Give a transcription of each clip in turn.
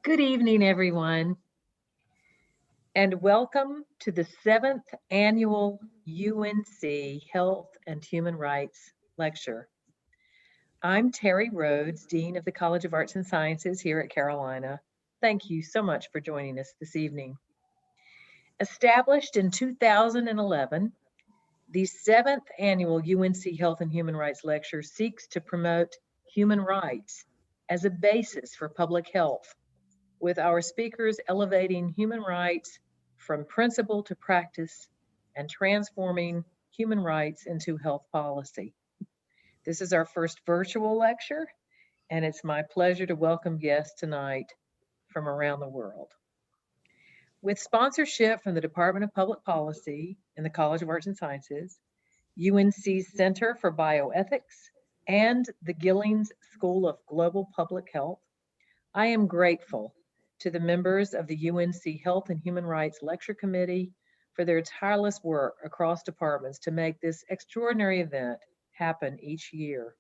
Good evening, everyone, and welcome to the 7th Annual UNC Health and Human Rights Lecture. I'm Terry Rhodes, Dean of the College of Arts and Sciences here at Carolina. Thank you so much for joining us this evening. Established in 2011, the 7th Annual UNC Health and Human Rights Lecture seeks to promote human rights as a basis for public health, with our speakers elevating human rights from principle to practice and transforming human rights into health policy. This is our first virtual lecture, and it's my pleasure to welcome guests tonight from around the world. With sponsorship from the Department of Public Policy and the College of Arts and Sciences, UNC's Center for Bioethics, and the Gillings School of Global Public Health, I am grateful to the members of the UNC Health and Human Rights Lecture Committee for their tireless work across departments to make this extraordinary event happen each year.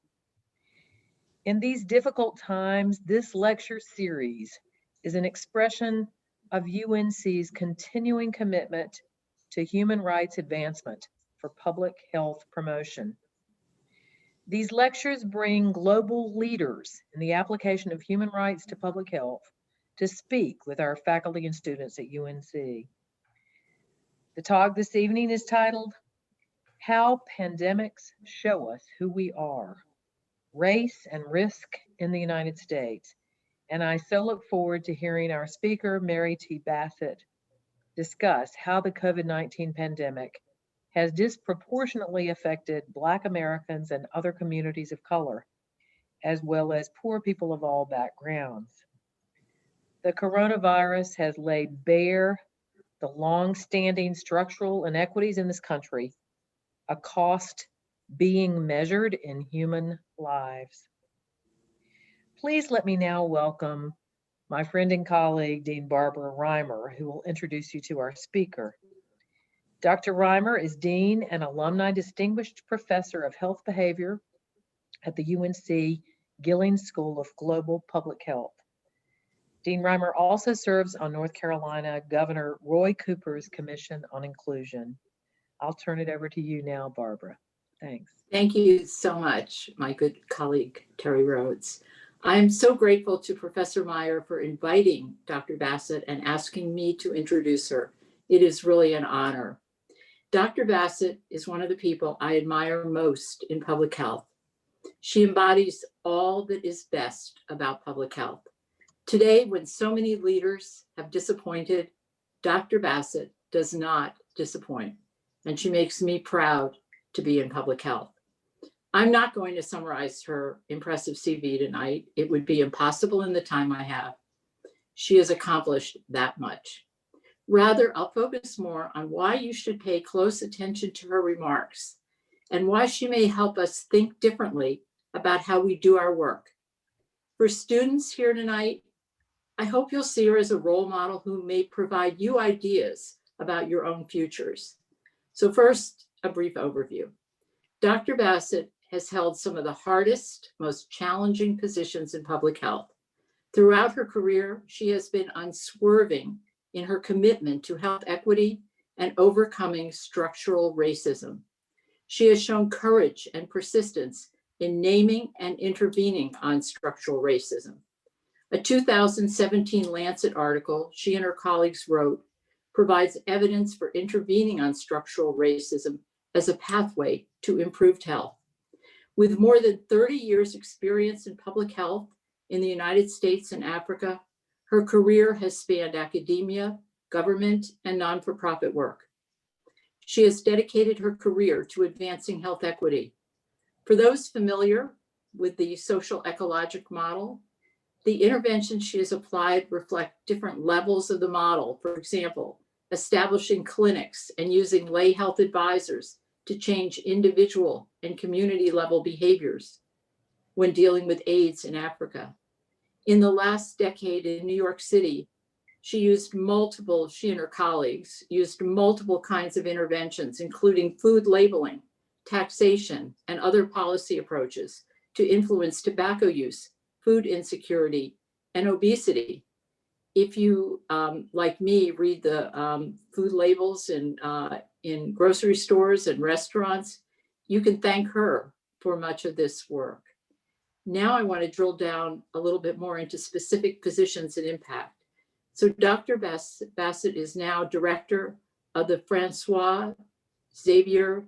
In these difficult times, this lecture series is an expression of UNC's continuing commitment to human rights advancement for public health promotion. These lectures bring global leaders in the application of human rights to public health to speak with our faculty and students at UNC. The talk this evening is titled, How Pandemics Show Us Who We Are, Race and Risk in the United States. And I so look forward to hearing our speaker, Mary T. Bassett, discuss how the COVID-19 pandemic has disproportionately affected Black Americans and other communities of color, as well as poor people of all backgrounds. The coronavirus has laid bare the long-standing structural inequities in this country, a cost being measured in human lives. Please let me now welcome my friend and colleague, Dean Barbara Reimer, who will introduce you to our speaker. Dr. Reimer is Dean and Alumni Distinguished Professor of Health Behavior at the UNC Gillings School of Global Public Health. Dean Reimer also serves on North Carolina Governor Roy Cooper's Commission on Inclusion. I'll turn it over to you now, Barbara. Thanks. Thank you so much, my good colleague, Terry Rhodes. I'm so grateful to Professor Meyer for inviting Dr. Bassett and asking me to introduce her. It is really an honor. Dr. Bassett is one of the people I admire most in public health. She embodies all that is best about public health. Today, when so many leaders have disappointed, Dr. Bassett does not disappoint, and she makes me proud to be in public health. I'm not going to summarize her impressive CV tonight. It would be impossible in the time I have. She has accomplished that much. Rather, I'll focus more on why you should pay close attention to her remarks and why she may help us think differently about how we do our work. For students here tonight, I hope you'll see her as a role model who may provide you ideas about your own futures. So first, a brief overview. Dr. Bassett has held some of the hardest, most challenging positions in public health. Throughout her career, she has been unswerving in her commitment to health equity and overcoming structural racism. She has shown courage and persistence in naming and intervening on structural racism. A 2017 Lancet article she and her colleagues wrote provides evidence for intervening on structural racism as a pathway to improved health. With more than 30 years experience in public health in the United States and Africa, her career has spanned academia, government, and non-for-profit work. She has dedicated her career to advancing health equity. For those familiar with the social ecologic model, the interventions she has applied reflect different levels of the model. For example, establishing clinics and using lay health advisors to change individual and community level behaviors when dealing with AIDS in Africa. In the last decade in New York City, she and her colleagues used multiple kinds of interventions, including food labeling, taxation, and other policy approaches to influence tobacco use, food insecurity, and obesity. if you, like me, read the food labels in grocery stores and restaurants, you can thank her for much of this work. Now I want to drill down a little bit more into specific positions and impact. So Dr. Bassett is now director of the Francois Xavier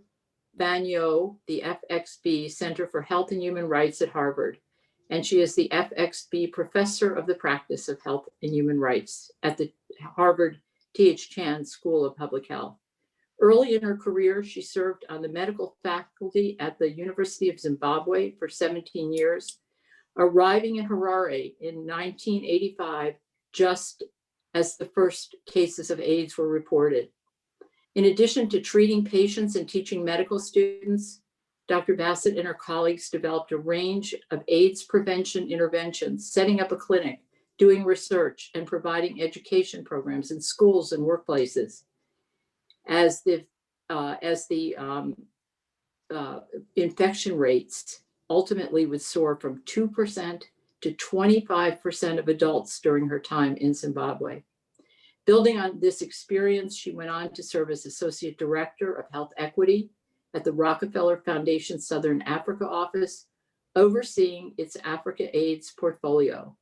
Bagneau, the FXB Center for Health and Human Rights at Harvard. And she is the FXB Professor of the Practice of Health and Human Rights at the Harvard T.H. Chan School of Public Health. Early in her career, she served on the medical faculty at the University of Zimbabwe for 17 years, arriving in Harare in 1985, just as the first cases of AIDS were reported. In addition to treating patients and teaching medical students, Dr. Bassett and her colleagues developed a range of AIDS prevention interventions, setting up a clinic, doing research, and providing education programs in schools and workplaces. As the infection rates ultimately would soar from 2% to 25% of adults during her time in Zimbabwe. Building on this experience, she went on to serve as Associate Director of Health Equity at the Rockefeller Foundation Southern Africa office, overseeing its Africa AIDS portfolio.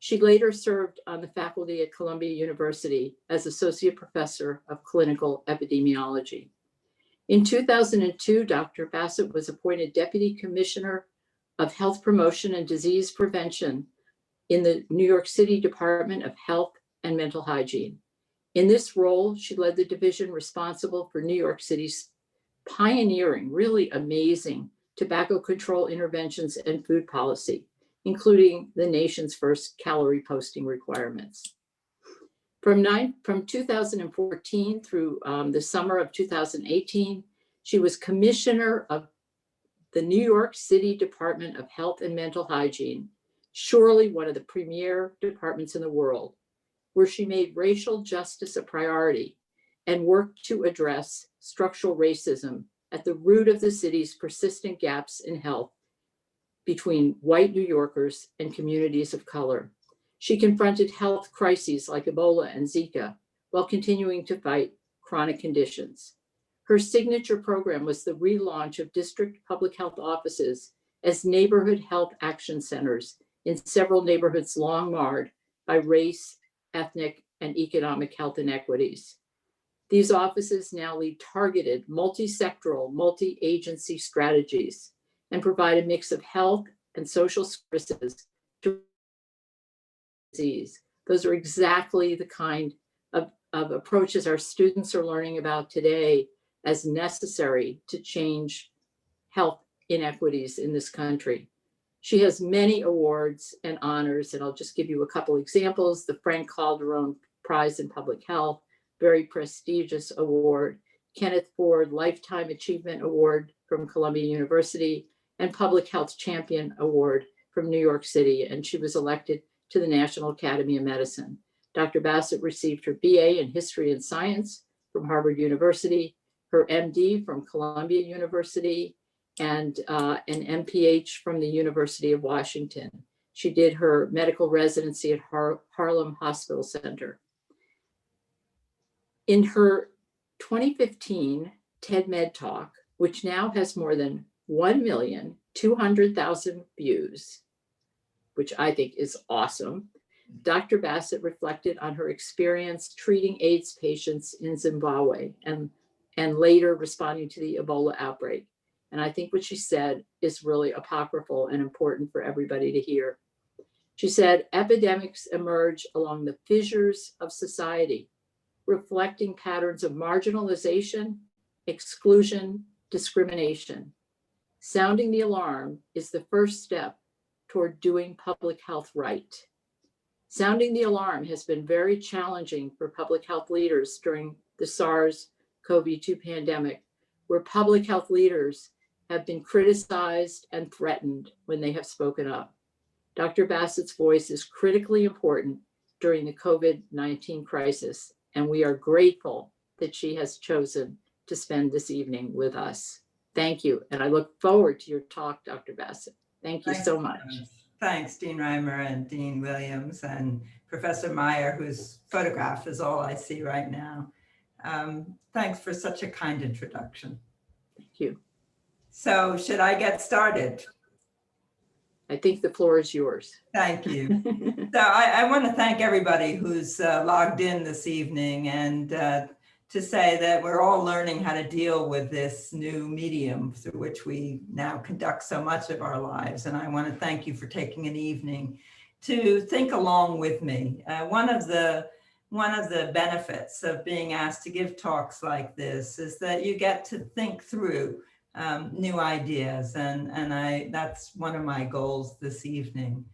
She later served on the faculty at Columbia University as Associate Professor of Clinical Epidemiology. In 2002, Dr. Bassett was appointed Deputy Commissioner of Health Promotion and Disease Prevention in the New York City Department of Health and Mental Hygiene. In this role, she led the division responsible for New York City's pioneering, really amazing tobacco control interventions and food policy, including the nation's first calorie posting requirements. From 2014 through the summer of 2018, she was Commissioner of the New York City Department of Health and Mental Hygiene, surely one of the premier departments in the world, where she made racial justice a priority and worked to address structural racism at the root of the city's persistent gaps in health between white New Yorkers and communities of color. She confronted health crises like Ebola and Zika while continuing to fight chronic conditions. Her signature program was the relaunch of district public health offices as neighborhood health action centers in several neighborhoods long marred by race, ethnic, and economic health inequities. These offices now lead targeted, multi-sectoral, multi-agency strategies and provide a mix of health and social services to disease. Those are exactly the kind of approaches our students are learning about today as necessary to change health inequities in this country. She has many awards and honors, and I'll just give you a couple examples. The Frank Calderon Prize in Public Health, very prestigious award, Kenneth Ford Lifetime Achievement Award from Columbia University, and Public Health Champion Award from New York City, and she was elected to the National Academy of Medicine. Dr. Bassett received her BA in History and Science from Harvard University, her MD from Columbia University, and an MPH from the University of Washington. She did her medical residency at Harlem Hospital Center. In her 2015 TED Med Talk, which now has more than 1,200,000 views, which I think is awesome, Dr. Bassett reflected on her experience treating AIDS patients in Zimbabwe and later responding to the Ebola outbreak. And I think what she said is really apocryphal and important for everybody to hear. She said, epidemics emerge along the fissures of society, reflecting patterns of marginalization, exclusion, discrimination. Sounding the alarm is the first step toward doing public health right. Sounding the alarm has been very challenging for public health leaders during the SARS-CoV-2 pandemic, where public health leaders have been criticized and threatened when they have spoken up. Dr. Bassett's voice is critically important during the COVID-19 crisis, and we are grateful that she has chosen to spend this evening with us. Thank you, and I look forward to your talk, Dr. Bassett. Thank you so much. Thanks, Dean Reimer and Dean Williams and Professor Meyer, whose photograph is all I see right now. Thanks for such a kind introduction. Thank you. So should I get started? I think the floor is yours. Thank you. So I want to thank everybody who's logged in this evening, and to say that we're all learning how to deal with this new medium through which we now conduct so much of our lives. And I want to thank you for taking an evening to think along with me. One of the benefits of being asked to give talks like this is that you get to think through new ideas, and that's one of my goals this evening.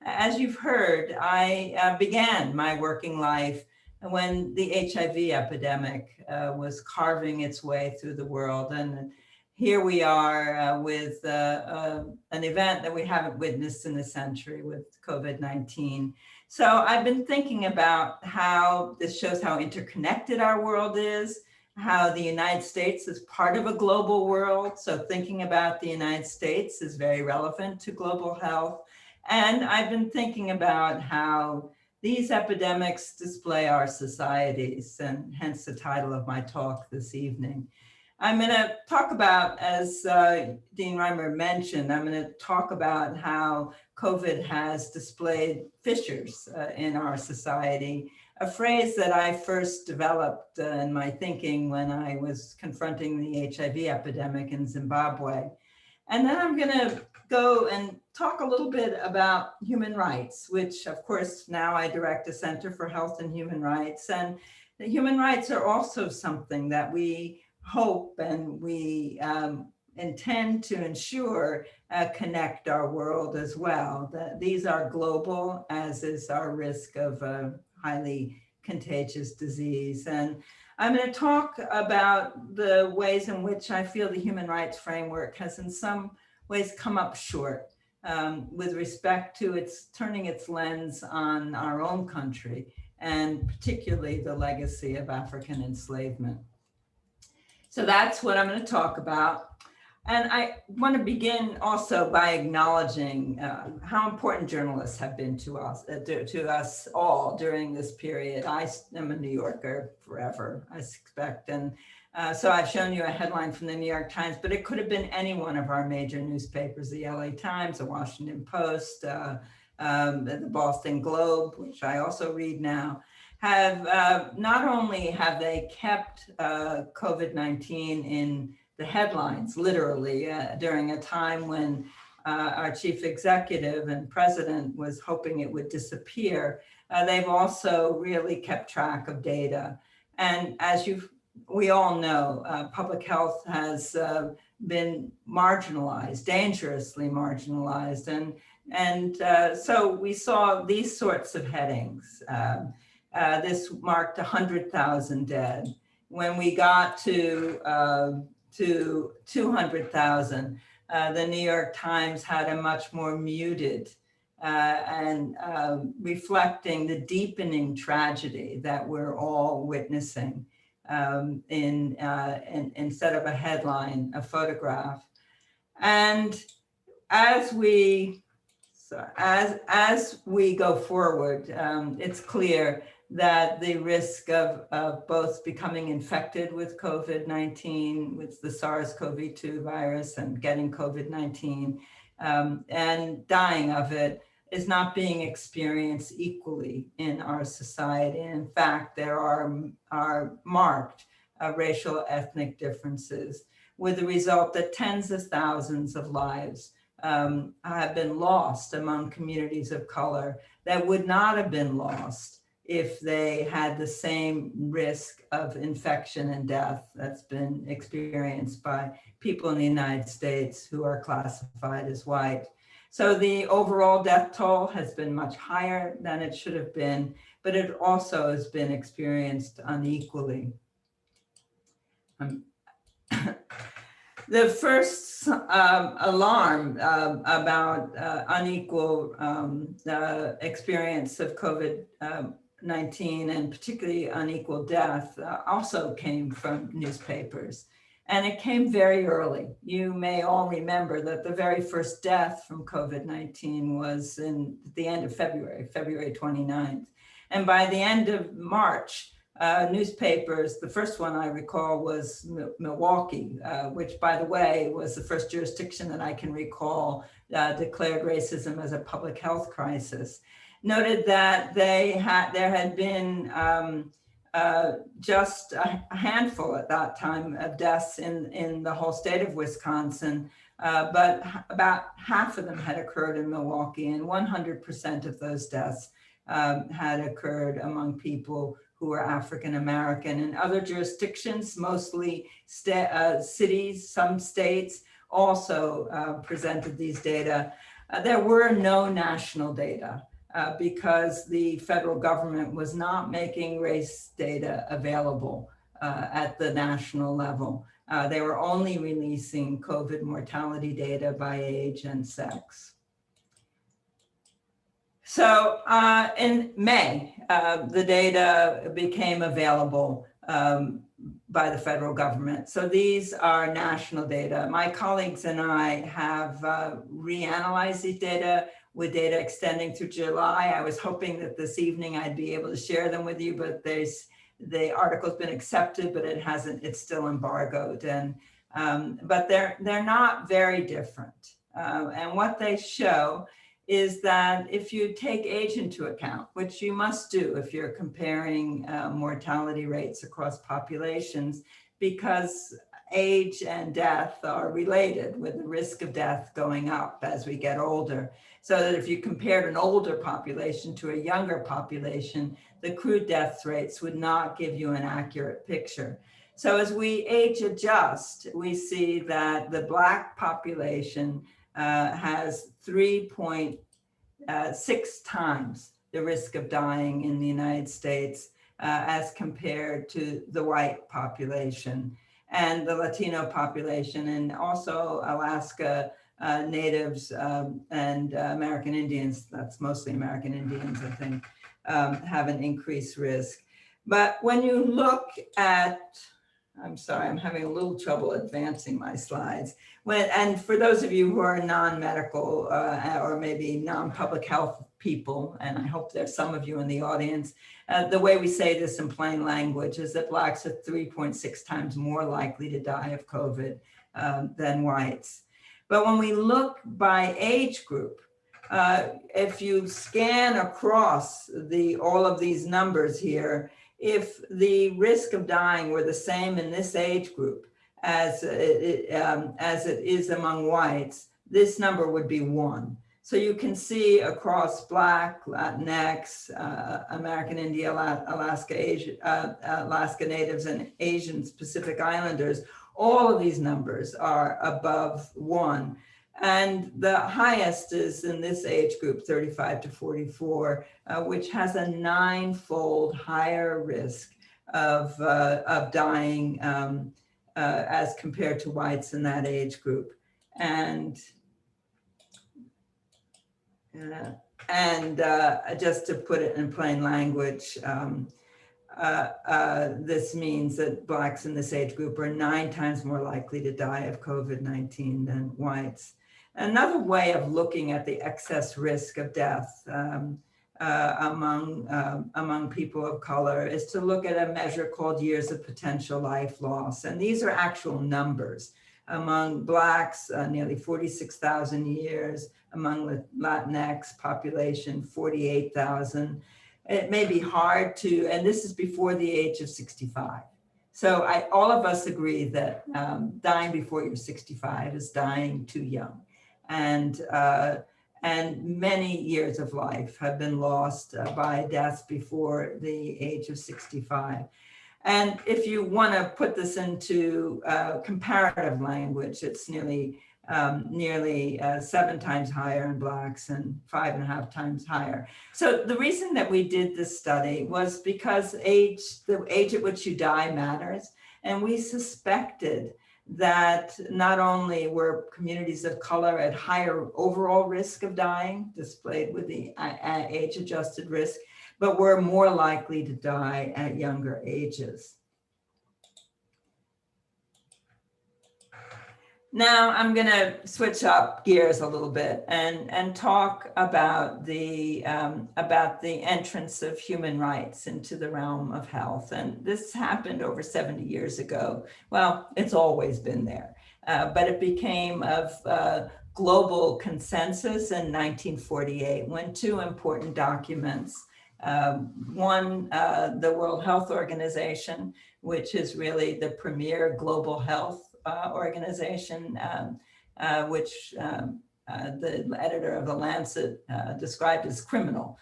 As you've heard, I began my working life when the HIV epidemic was carving its way through the world, and here we are with an event that we haven't witnessed in a century with COVID-19. So I've been thinking about how this shows how interconnected our world is, how the United States is part of a global world. So thinking about the United States is very relevant to global health. And I've been thinking about how these epidemics display our societies, and hence the title of my talk this evening. I'm going to talk about, as Dean Reimer mentioned, I'm going to talk about how COVID has displayed fissures in our society, a phrase that I first developed in my thinking when I was confronting the HIV epidemic in Zimbabwe. And then I'm going to go and talk a little bit about human rights, which of course now I direct a Center for Health and Human Rights. And the human rights are also something that we hope and we intend to ensure connect our world as well. That these are global, as is our risk of highly contagious disease. And I'm going to talk about the ways in which I feel the human rights framework has in some ways come up short with respect to its turning its lens on our own country, and particularly the legacy of African enslavement. So that's what I'm going to talk about. And I want to begin also by acknowledging how important journalists have been to us all during this period. I am a New Yorker forever, I suspect. And so I've shown you a headline from the New York Times, but it could have been any one of our major newspapers, the LA Times, the Washington Post, the Boston Globe, which I also read now. Have not only have they kept COVID-19 in the headlines, literally, during a time when our chief executive and president was hoping it would disappear, they've also really kept track of data. And as we all know, public health has been marginalized, dangerously marginalized. And so we saw these sorts of headings. This marked 100,000 dead. When we got to 200,000, the New York Times had a much more muted and reflecting the deepening tragedy that we're all witnessing instead of a headline, a photograph. And as we go forward, it's clear that the risk of both becoming infected with COVID-19, with the SARS-CoV-2 virus and getting COVID-19 and dying of it is not being experienced equally in our society. In fact, there are marked racial ethnic differences, with the result that tens of thousands of lives have been lost among communities of color that would not have been lost if they had the same risk of infection and death that's been experienced by people in the United States who are classified as white. So the overall death toll has been much higher than it should have been, but it also has been experienced unequally. The first alarm about unequal experience of COVID-19 and particularly unequal death also came from newspapers. And it came very early. You may all remember that the very first death from COVID-19 was at the end of February 29th. And by the end of March, newspapers, the first one I recall was Milwaukee, which, by the way, was the first jurisdiction that I can recall declared racism as a public health crisis, noted that there had been just a handful at that time of deaths in the whole state of Wisconsin, but about half of them had occurred in Milwaukee, and 100% of those deaths had occurred among people who were African American. In other jurisdictions, mostly cities, some states also presented these data. There were no national data because the federal government was not making race data available at the national level. They were only releasing COVID mortality data by age and sex. So in May, the data became available by the federal government. So these are national data. My colleagues and I have reanalyzed these data with data extending through July. I was hoping that this evening I'd be able to share them with you, but the article's been accepted, but it hasn't, it's still embargoed. And but they're not very different. And what they show is that if you take age into account, which you must do if you're comparing mortality rates across populations, because age and death are related, with the risk of death going up as we get older. So that if you compared an older population to a younger population, the crude death rates would not give you an accurate picture. So as we age adjust, we see that the Black population has 3.6 times the risk of dying in the United States as compared to the white population and the Latino population, and also Alaska Natives and American Indians, that's mostly American Indians, I think, have an increased risk. But when you look at, I'm sorry, I'm having a little trouble advancing my slides. And for those of you who are non-medical or maybe non-public health people, and I hope there's some of you in the audience, the way we say this in plain language is that Blacks are 3.6 times more likely to die of COVID than whites. But when we look by age group, if you scan across all of these numbers here, if the risk of dying were the same in this age group as it is among whites, this number would be 1. So you can see across Black, Latinx, American Indian, Alaska Natives, and Asian Pacific Islanders, all of these numbers are above 1. And the highest is in this age group, 35 to 44, which has a 9-fold higher risk of dying as compared to whites in that age group. And just to put it in plain language, this means that Blacks in this age group are 9 times more likely to die of COVID-19 than whites. Another way of looking at the excess risk of death among people of color is to look at a measure called years of potential life loss. And these are actual numbers. Among Blacks, nearly 46,000 years. Among the Latinx population, 48,000. It may be hard to, and this is before the age of 65. So all of us agree that dying before you're 65 is dying too young. And many years of life have been lost by deaths before the age of 65. And if you want to put this into comparative language, it's nearly 7 times higher in Blacks and 5.5 times higher. So the reason that we did this study was because the age at which you die matters. And we suspected that not only were communities of color at higher overall risk of dying, displayed with the age-adjusted risk, but were more likely to die at younger ages. Now I'm going to switch up gears a little bit and talk about the entrance of human rights into the realm of health. And this happened over 70 years ago. Well, it's always been there, but it became of global consensus in 1948 when two important documents, one, the World Health Organization, which is really the premier global health organization, which the editor of The Lancet described as criminal,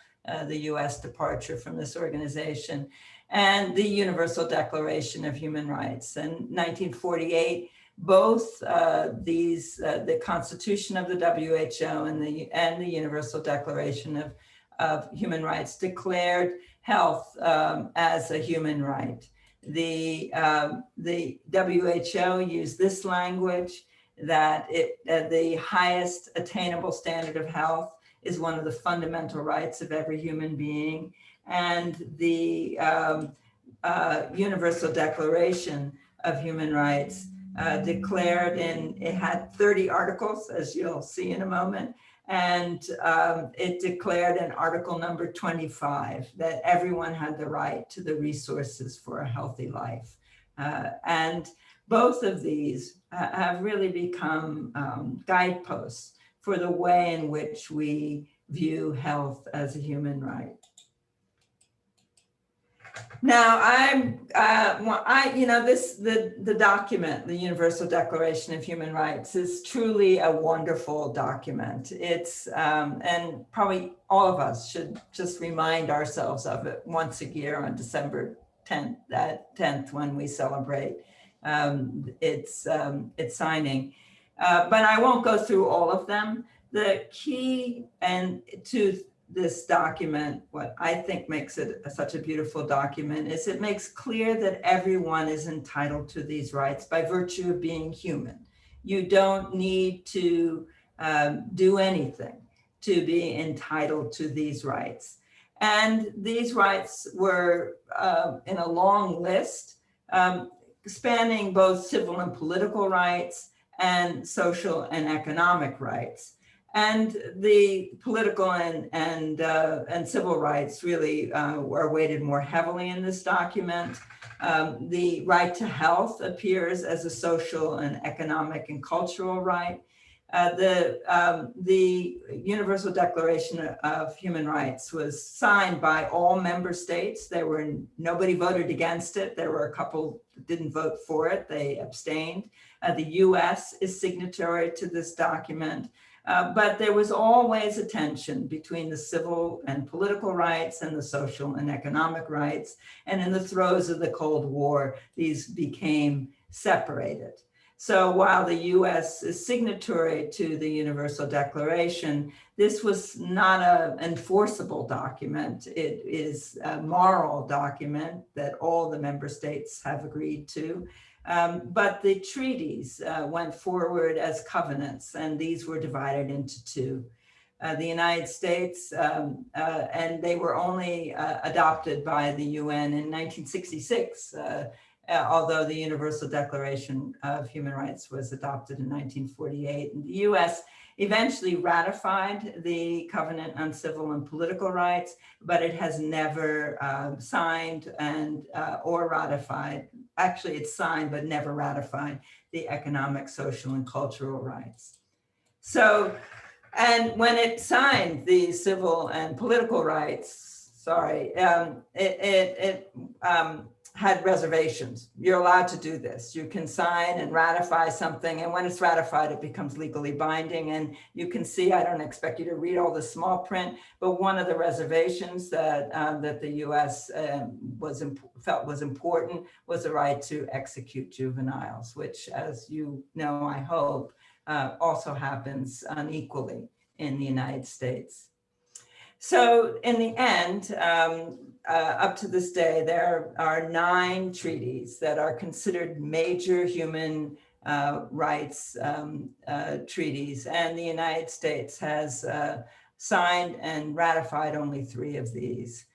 the US departure from this organization, and the Universal Declaration of Human Rights. In 1948, both the Constitution of the WHO and the Universal Declaration of Human Rights declared health as a human right. The WHO used this language that the highest attainable standard of health is one of the fundamental rights of every human being. And the Universal Declaration of Human Rights declared it had 30 articles, as you'll see in a moment. And it declared in article number 25 that everyone had the right to the resources for a healthy life. And both of these have really become guideposts for the way in which we view health as a human right. Now, the document, the Universal Declaration of Human Rights, is truly a wonderful document. It's, and probably all of us should just remind ourselves of it once a year on December 10th, when we celebrate its signing. But I won't go through all of them. The key to this document, what I think makes it such a beautiful document, is it makes clear that everyone is entitled to these rights by virtue of being human. You don't need to do anything to be entitled to these rights. And these rights were in a long list, spanning both civil and political rights and social and economic rights. And the political and civil rights really are weighted more heavily in this document. The right to health appears as a social and economic and cultural right. The Universal Declaration of Human Rights was signed by all member states. Nobody voted against it. There were a couple that didn't vote for it. They abstained. The US is signatory to this document. But there was always a tension between the civil and political rights and the social and economic rights. And in the throes of the Cold War, these became separated. So while the US is signatory to the Universal Declaration, this was not an enforceable document. It is a moral document that all the member states have agreed to. But the treaties went forward as covenants, and these were divided into two. The United States, and they were only adopted by the UN in 1966, although the Universal Declaration of Human Rights was adopted in 1948. And the US eventually ratified the Covenant on Civil and Political Rights, but it has never signed or ratified. Actually, it's signed but never ratified the economic, social, and cultural rights. So, and when it signed the civil and political rights, it had reservations. You're allowed to do this. You can sign and ratify something, and when it's ratified, it becomes legally binding. And you can see, I don't expect you to read all the small print, but one of the reservations that the US felt was important was the right to execute juveniles, which, as you know, I hope, also happens unequally in the United States. So in the end, up to this day, there are 9 treaties that are considered major human rights treaties, and the United States has signed and ratified only 3 of these.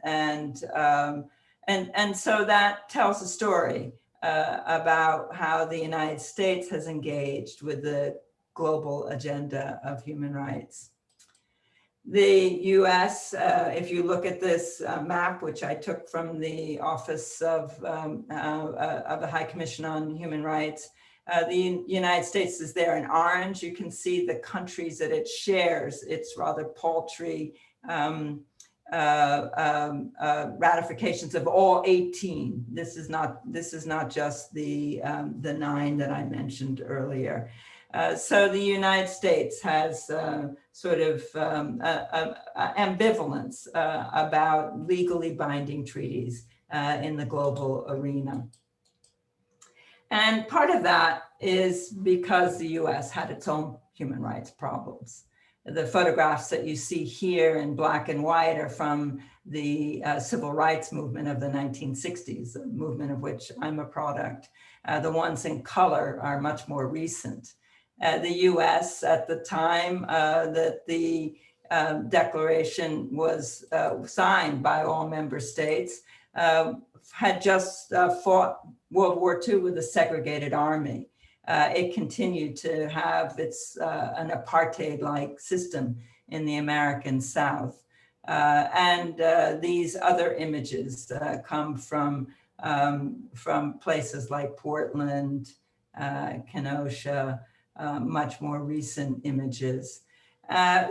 And so that tells a story about how the United States has engaged with the global agenda of human rights. The US, if you look at this map, which I took from the Office of the High Commission on Human Rights, the United States is there in orange. You can see the countries that it shares. It's rather paltry ratifications of all 18. This is not just the 9 that I mentioned earlier. So the United States has sort of ambivalence about legally binding treaties in the global arena. And part of that is because the US had its own human rights problems. The photographs that you see here in black and white are from the civil rights movement of the 1960s, a movement of which I'm a product. The ones in color are much more recent. The US at the time that the declaration was signed by all member states had just fought World War II with a segregated army. It continued to have an apartheid-like system in the American South. And these other images come from places like Portland, Kenosha, much more recent images.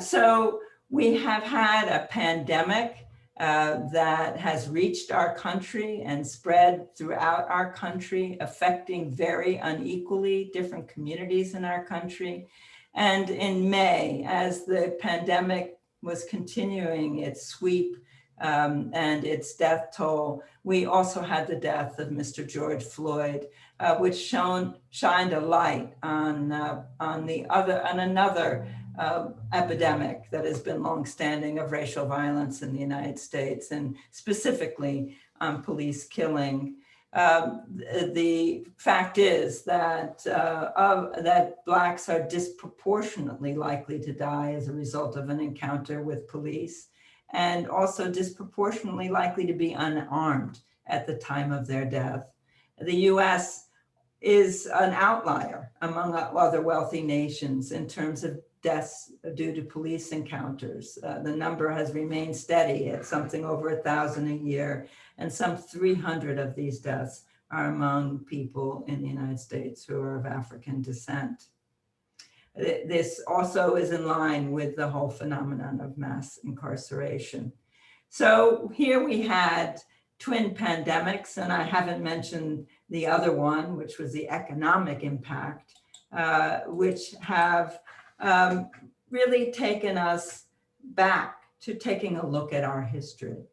So we have had a pandemic that has reached our country and spread throughout our country, affecting very unequally different communities in our country. And in May, as the pandemic was continuing its sweep and its death toll, we also had the death of Mr. George Floyd, which shined a light on another epidemic that has been longstanding of racial violence in the United States, and specifically on police killing. The fact is that that Blacks are disproportionately likely to die as a result of an encounter with police, and also disproportionately likely to be unarmed at the time of their death. The US is an outlier among other wealthy nations in terms of deaths due to police encounters. The number has remained steady at something over 1,000 a year, and some 300 of these deaths are among people in the United States who are of African descent. This also is in line with the whole phenomenon of mass incarceration. So here we had twin pandemics, and I haven't mentioned the other one, which was the economic impact, which have really taken us back to taking a look at our history.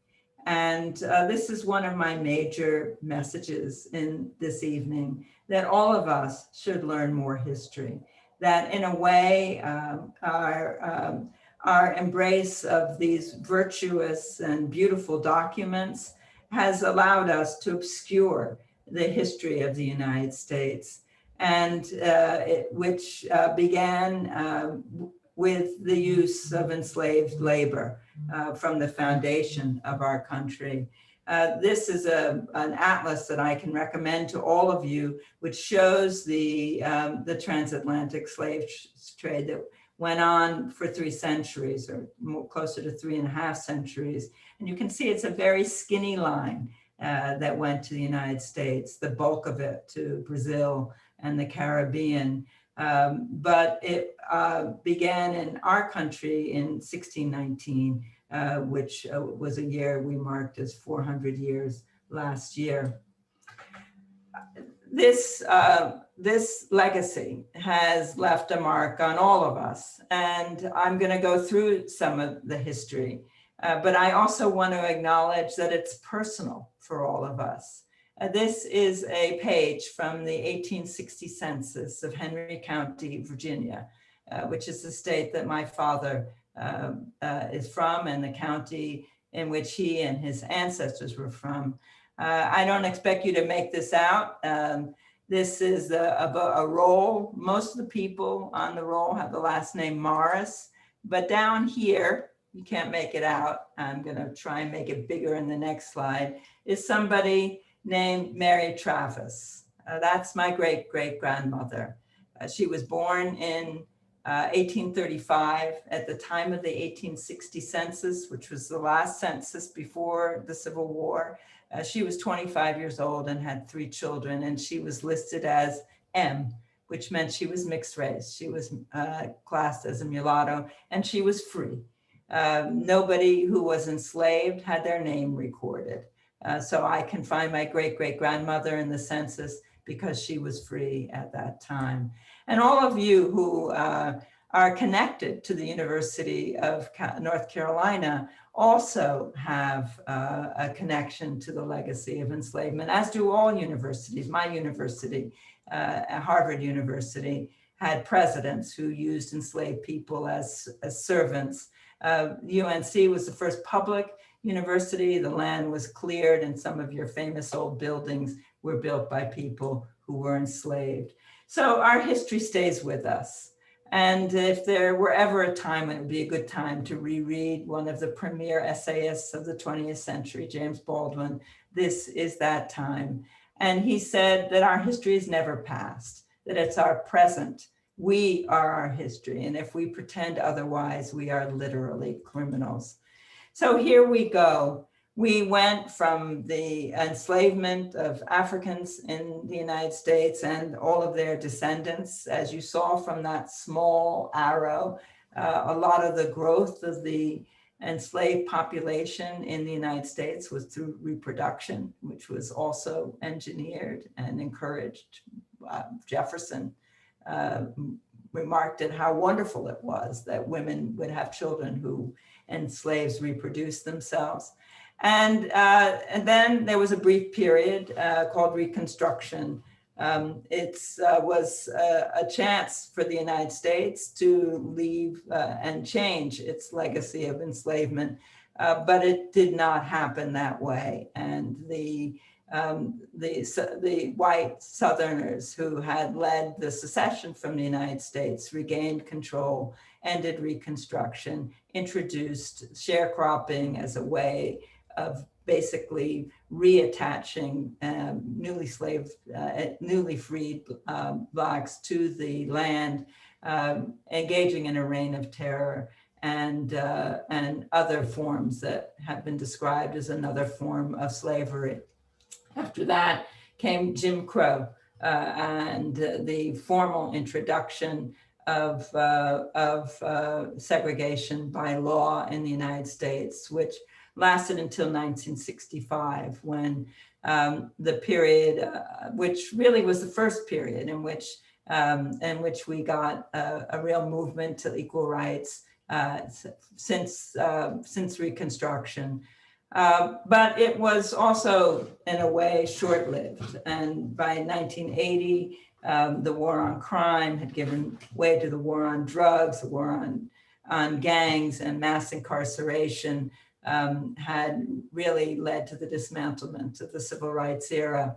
And this is one of my major messages in this evening, that all of us should learn more history, that in a way our embrace of these virtuous and beautiful documents has allowed us to obscure the history of the United States, and which began with the use of enslaved labor from the foundation of our country. This is an atlas that I can recommend to all of you, which shows the transatlantic slave trade that went on for 3 centuries, or more, closer to 3.5 centuries. And you can see it's a very skinny line that went to the United States, the bulk of it to Brazil and the Caribbean. But it began in our country in 1619, which was a year we marked as 400 years last year. This legacy has left a mark on all of us, and I'm going to go through some of the history, but I also want to acknowledge that it's personal for all of us. This is a page from the 1860 census of Henry County, Virginia, which is the state that my father is from, and the county in which he and his ancestors were from. I don't expect you to make this out. This is a roll. Most of the people on the roll have the last name Morris, but down here, you can't make it out. I'm gonna try and make it bigger in the next slide, is somebody named Mary Travis. That's my great-great-grandmother. She was born in 1835 at the time of the 1860 census, which was the last census before the Civil War. She was 25 years old and had 3 children, and she was listed as M, which meant she was mixed race. She was classed as a mulatto, and she was free. Nobody who was enslaved had their name recorded. So I can find my great-great-grandmother in the census because she was free at that time. And all of you who are connected to the University of North Carolina also have a connection to the legacy of enslavement, as do all universities. My university, Harvard University, had presidents who used enslaved people as servants. UNC was the first public university. The land was cleared, and some of your famous old buildings were built by people who were enslaved. So our history stays with us. And if there were ever a time when it would be a good time to reread one of the premier essayists of the 20th century, James Baldwin, this is that time. And he said that our history is never past, that it's our present. We are our history. And if we pretend otherwise, we are literally criminals. So here we go. We went from the enslavement of Africans in the United States and all of their descendants, as you saw from that small arrow. A lot of the growth of the enslaved population in the United States was through reproduction, which was also engineered and encouraged. Jefferson remarked at how wonderful it was that women would have children and slaves reproduce themselves. And then there was a brief period called Reconstruction. It was a chance for the United States to leave and change its legacy of enslavement, but it did not happen that way. And the white Southerners who had led the secession from the United States regained control, ended Reconstruction, introduced sharecropping as a way of basically reattaching newly freed Blacks to the land, engaging in a reign of terror and other forms that have been described as another form of slavery. After that came Jim Crow and the formal introduction of segregation by law in the United States, which lasted until 1965, when the period, which really was the first period in which we got a real movement to equal rights since Reconstruction. But it was also, in a way, short-lived. And by 1980, the war on crime had given way to the war on drugs, the war on gangs and mass incarceration had really led to the dismantlement of the civil rights era.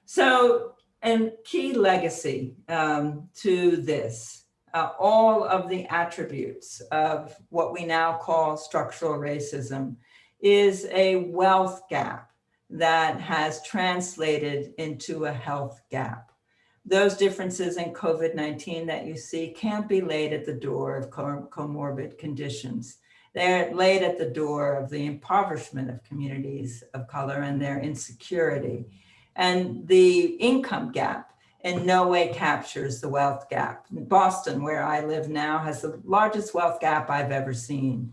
So, and key legacy to this, all of the attributes of what we now call structural racism is a wealth gap that has translated into a health gap. Those differences in COVID-19 that you see can't be laid at the door of comorbid conditions. They're laid at the door of the impoverishment of communities of color and their insecurity. And the income gap in no way captures the wealth gap. Boston, where I live now, has the largest wealth gap I've ever seen,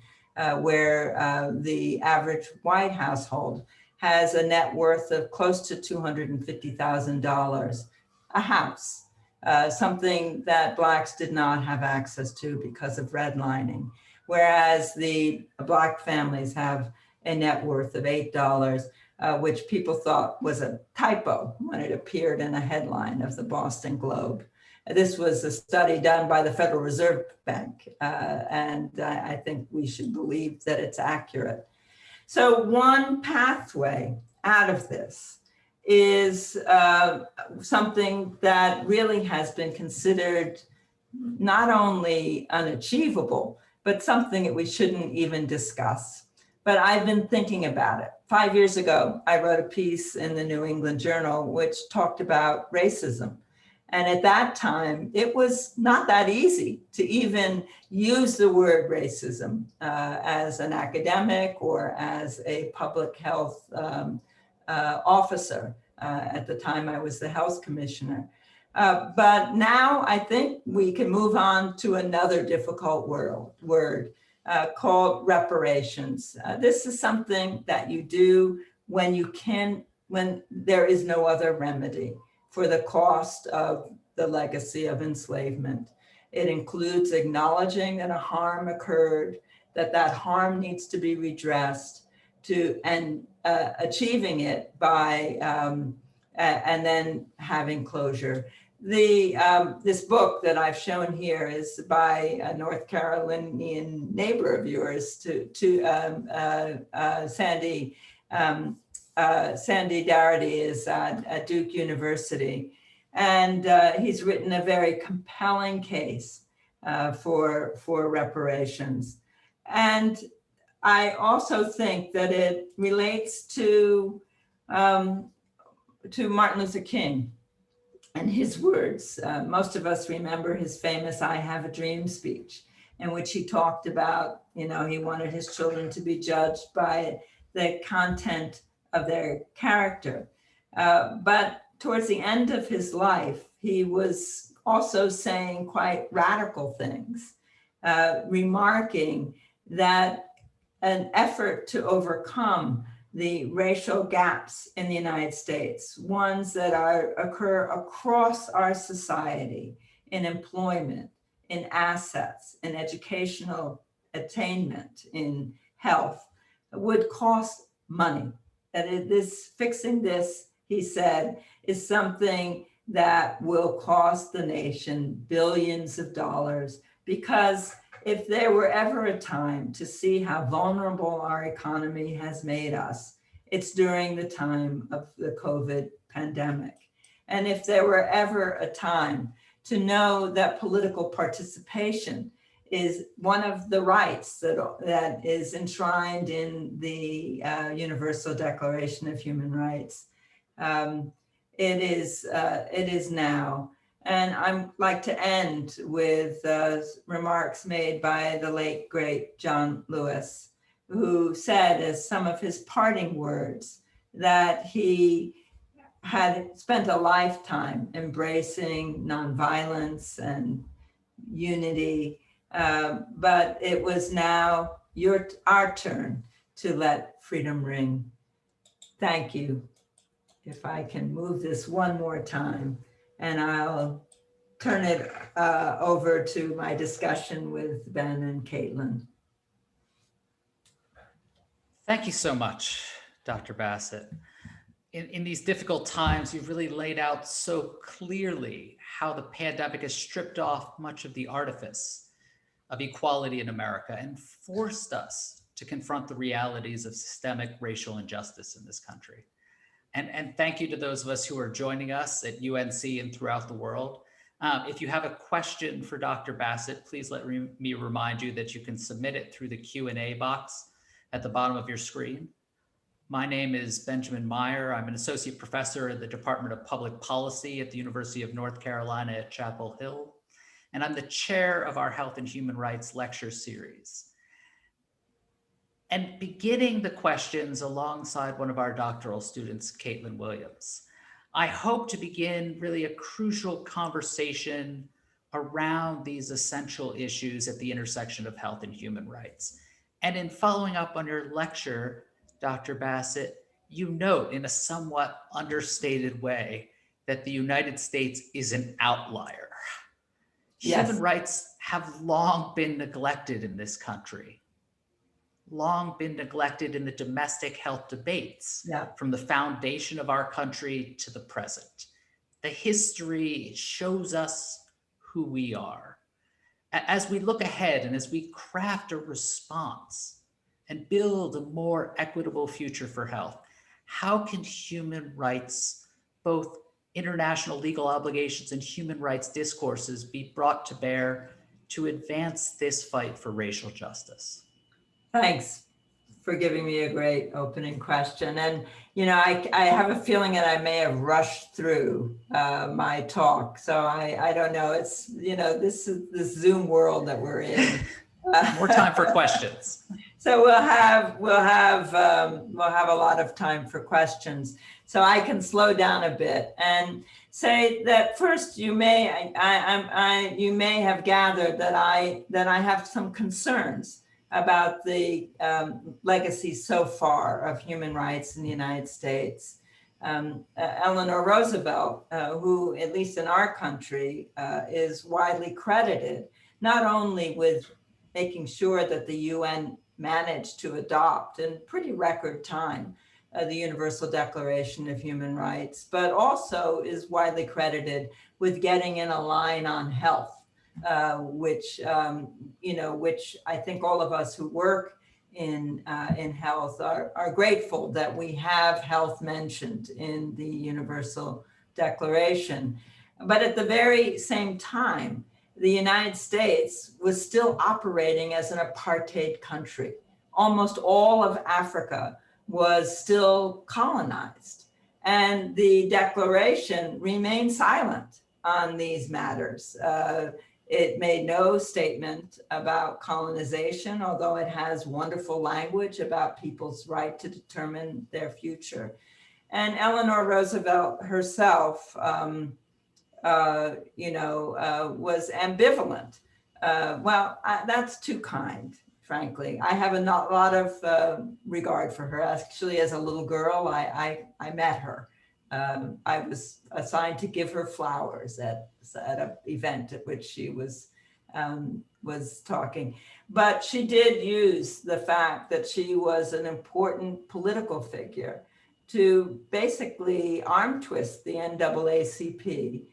where the average white household has a net worth of close to $250,000 a house, something that Blacks did not have access to because of redlining. Whereas the Black families have a net worth of $8, which people thought was a typo when it appeared in a headline of the Boston Globe. This was a study done by the Federal Reserve Bank, and I think we should believe that it's accurate. So one pathway out of this is something that really has been considered not only unachievable, but something that we shouldn't even discuss. But I've been thinking about it. 5 years ago, I wrote a piece in the New England Journal which talked about racism. And at that time, it was not that easy to even use the word racism as an academic or as a public health officer. At the time, I was the health commissioner. But now I think we can move on to another difficult word called reparations. This is something that you do when there is no other remedy for the cost of the legacy of enslavement. It includes acknowledging that a harm occurred, that harm needs to be redressed, and achieving it by and then having closure. This book that I've shown here is by a North Carolinian neighbor of yours, Sandy. Sandy Darity is at Duke University, and he's written a very compelling case for reparations. And I also think that it relates to Martin Luther King and his words. Most of us remember his famous "I Have a Dream" speech, in which he talked about, he wanted his children to be judged by the content of their character. But towards the end of his life, he was also saying quite radical things, remarking that an effort to overcome the racial gaps in the United States, ones that occur across our society in employment, in assets, in educational attainment, in health, would cost money. That fixing this, he said, is something that will cost the nation billions of dollars, because if there were ever a time to see how vulnerable our economy has made us, it's during the time of the COVID pandemic. And if there were ever a time to know that political participation is one of the rights that is enshrined in the Universal Declaration of Human Rights, it is now. And I'd like to end with remarks made by the late, great John Lewis, who said as some of his parting words that he had spent a lifetime embracing nonviolence and unity, but it was now our turn to let freedom ring. Thank you. If I can move this one more time, and I'll turn it over to my discussion with Ben and Caitlin. Thank you so much, Dr. Bassett. In these difficult times, you've really laid out so clearly how the pandemic has stripped off much of the artifice of equality in America and forced us to confront the realities of systemic racial injustice in this country. And thank you to those of us who are joining us at UNC and throughout the world. If you have a question for Dr. Bassett, please let me remind you that you can submit it through the Q&A box at the bottom of your screen. My name is Benjamin Meyer. I'm an associate professor in the Department of Public Policy at the University of North Carolina at Chapel Hill, and I'm the chair of our Health and Human Rights lecture series. And beginning the questions alongside one of our doctoral students, Caitlin Williams, I hope to begin really a crucial conversation around these essential issues at the intersection of health and human rights. And in following up on your lecture, Dr. Bassett, you note in a somewhat understated way that the United States is an outlier. Yes. Human rights have long been neglected in this country, long been neglected in the domestic health debates, from the foundation of our country to the present. The history shows us who we are. As we look ahead and as we craft a response and build a more equitable future for health, how can human rights, both international legal obligations and human rights discourses, be brought to bear to advance this fight for racial justice? Thanks for giving me a great opening question. And, you know, I have a feeling that I may have rushed through my talk. So I don't know. It's, you know, this is this Zoom world that we're in. More time for questions. So we'll have a lot of time for questions. So I can slow down a bit and say that first, you may have gathered that I have some concerns about the legacy so far of human rights in the United States. Eleanor Roosevelt, who at least in our country is widely credited, not only with making sure that the UN managed to adopt in pretty record time the Universal Declaration of Human Rights, but also is widely credited with getting in a line on health, which I think all of us who work in health are grateful that we have health mentioned in the Universal Declaration. But at the very same time, the United States was still operating as an apartheid country. Almost all of Africa was still colonized. And the Declaration remained silent on these matters. It made no statement about colonization, although it has wonderful language about people's right to determine their future. And Eleanor Roosevelt herself, was ambivalent. That's too kind, frankly. I have a lot of regard for her. Actually, as a little girl, I met her. I was assigned to give her flowers at an event at which she was talking. But she did use the fact that she was an important political figure to basically arm twist the NAACP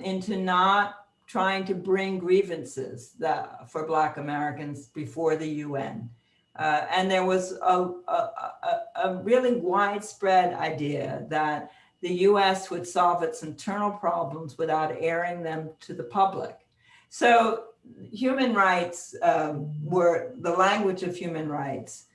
into not trying to bring grievances for Black Americans before the UN. And there was a really widespread idea that the US would solve its internal problems without airing them to the public. So human rights were the language of human rights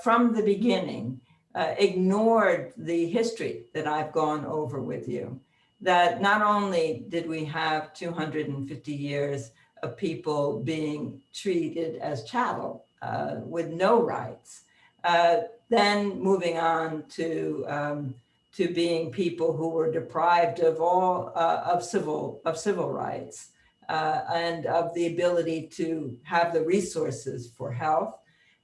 from the beginning, ignored the history that I've gone over with you. That not only did we have 250 years of people being treated as chattel with no rights, then moving on to being people who were deprived of all of civil rights and of the ability to have the resources for health.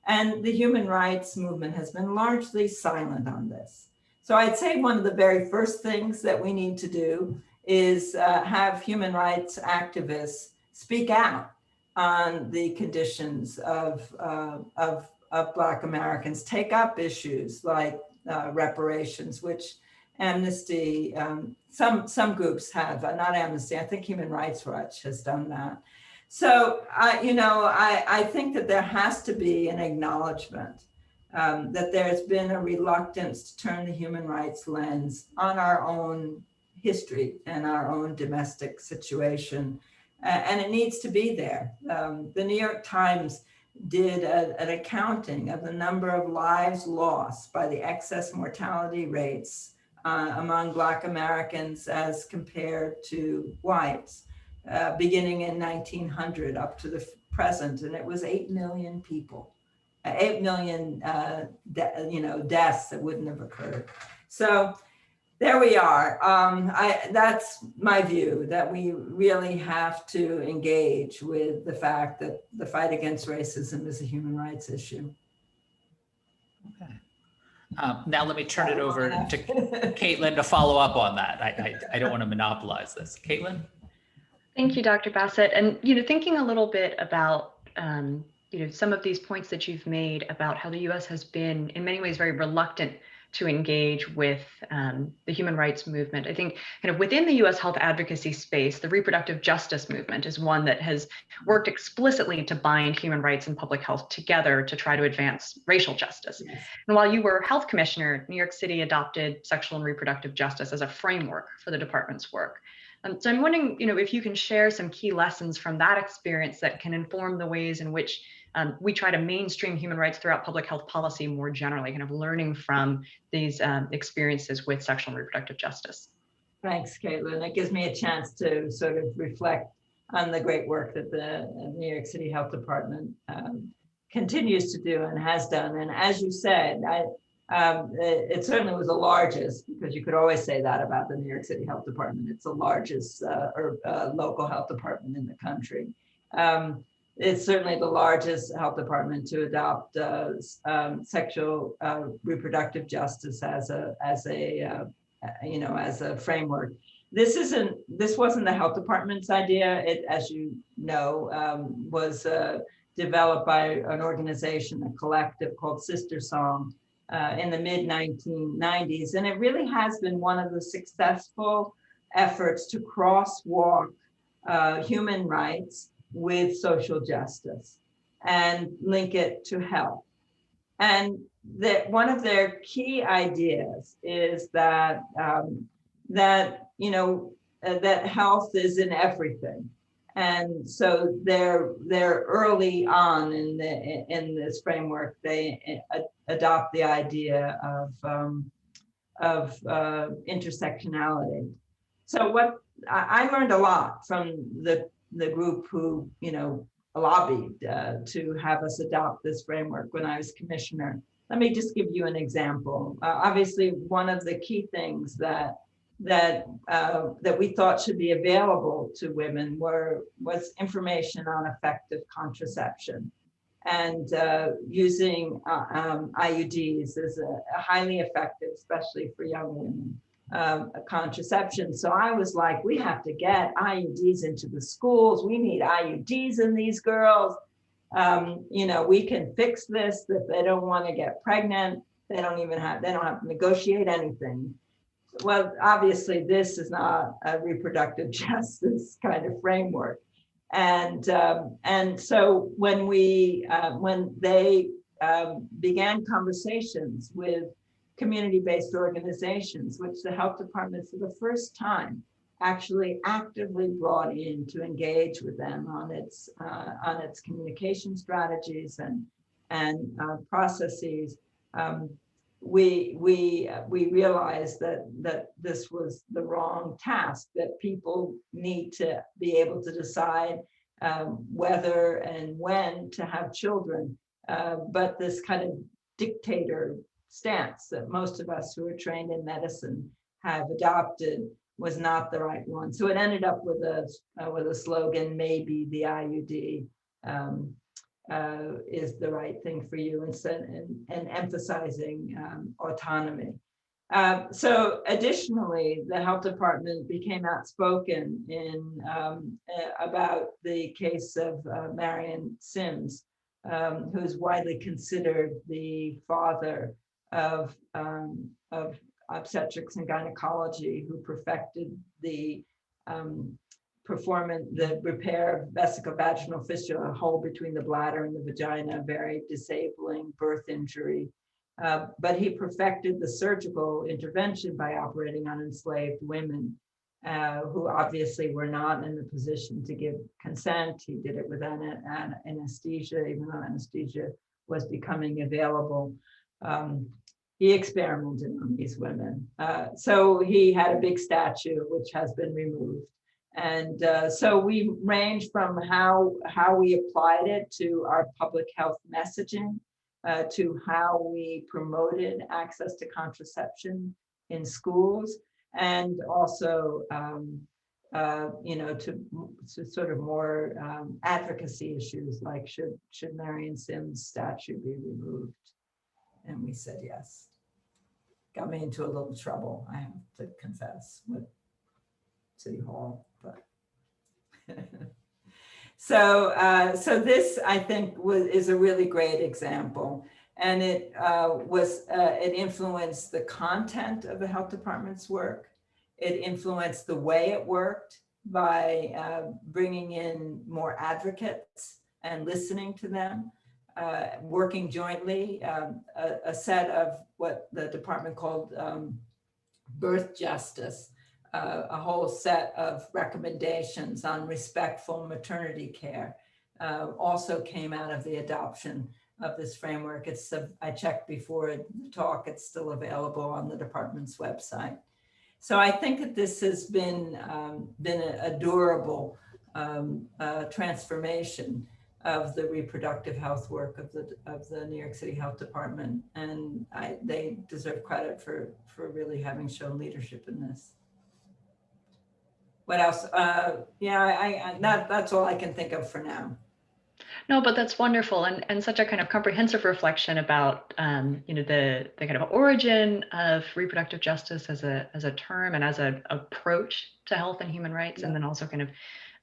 And the human rights movement has been largely silent on this. So I'd say one of the very first things that we need to do is have human rights activists speak out on the conditions of Black Americans, take up issues like reparations, which Amnesty, some groups have, not Amnesty, I think Human Rights Watch has done that. So, I think that there has to be an acknowledgement that there's been a reluctance to turn the human rights lens on our own history and our own domestic situation. And it needs to be there. The New York Times did an accounting of the number of lives lost by the excess mortality rates among Black Americans as compared to whites, beginning in 1900 up to the present, and it was 8 million people. 8 million, deaths that wouldn't have occurred. So there we are. That's my view, that we really have to engage with the fact that the fight against racism is a human rights issue. Okay. Now let me turn it over to Caitlin to follow up on that. I don't want to monopolize this. Caitlin? Thank you, Dr. Bassett. And, thinking a little bit about some of these points that you've made about how the U.S. has been in many ways very reluctant to engage with the human rights movement. I think kind of within the U.S. health advocacy space, the reproductive justice movement is one that has worked explicitly to bind human rights and public health together to try to advance racial justice. Yes. And while you were health commissioner, New York City adopted sexual and reproductive justice as a framework for the department's work. So I'm wondering, if you can share some key lessons from that experience that can inform the ways in which we try to mainstream human rights throughout public health policy more generally, kind of learning from these experiences with sexual and reproductive justice. Thanks, Caitlin. It gives me a chance to sort of reflect on the great work that the New York City Health Department continues to do and has done. And as you said, it certainly was the largest, because you could always say that about the New York City Health Department. It's the largest local health department in the country. It's certainly the largest health department to adopt sexual reproductive justice as a framework. This wasn't the health department's idea. It, as you know, was developed by an organization, a collective called Sister Song in the mid-1990s. And it really has been one of the successful efforts to crosswalk human rights with social justice and link it to health. And that one of their key ideas is that that health is in everything. And so they're early on in this framework, they adopt the idea of intersectionality. So what I learned a lot from the group who lobbied to have us adopt this framework when I was commissioner. Let me just give you an example. Obviously, one of the key things that we thought should be available to women was information on effective contraception, and using IUDs is a highly effective, especially for young women, contraception. So I was like, we have to get IUDs into the schools. We need IUDs in these girls. We can fix this. That they don't want to get pregnant. They don't have to negotiate anything. Well, obviously, this is not a reproductive justice kind of framework. And so when they began conversations with community-based organizations, which the health department for the first time actually actively brought in to engage with them on its communication strategies and processes, we realized that this was the wrong task, that people need to be able to decide whether and when to have children, but this kind of dictator stance that most of us who are trained in medicine have adopted was not the right one. So it ended up with a slogan, maybe the IUD is the right thing for you, and emphasizing autonomy. So additionally, the health department became outspoken about the case of Marion Sims, who's widely considered the father of obstetrics and gynecology, who perfected the repair of vesicovaginal fistula, a hole between the bladder and the vagina, a very disabling birth injury. But he perfected the surgical intervention by operating on enslaved women who obviously were not in the position to give consent. He did it with anesthesia, even though anesthesia was becoming available. He experimented on these women. So he had a big statue, which has been removed. And so we range from how we applied it to our public health messaging, to how we promoted access to contraception in schools, and also to sort of more advocacy issues like should Marion Sims' statue be removed? And we said yes. Got me into a little trouble, I have to confess, with City Hall, but so this, I think, is a really great example, and it influenced the content of the health department's work. It influenced the way it worked by bringing in more advocates and listening to them, working jointly, a set of what the department called birth justice, a whole set of recommendations on respectful maternity care. also came out of the adoption of this framework. I checked before the talk, it's still available on the department's website. So I think that this has been a durable transformation of the reproductive health work of the New York City Health Department, and they deserve credit for really having shown leadership in this. What else? That's all I can think of for now. No, but that's wonderful, and such a kind of comprehensive reflection about the kind of origin of reproductive justice as a term and as an approach to health and human rights, yeah. And then also kind of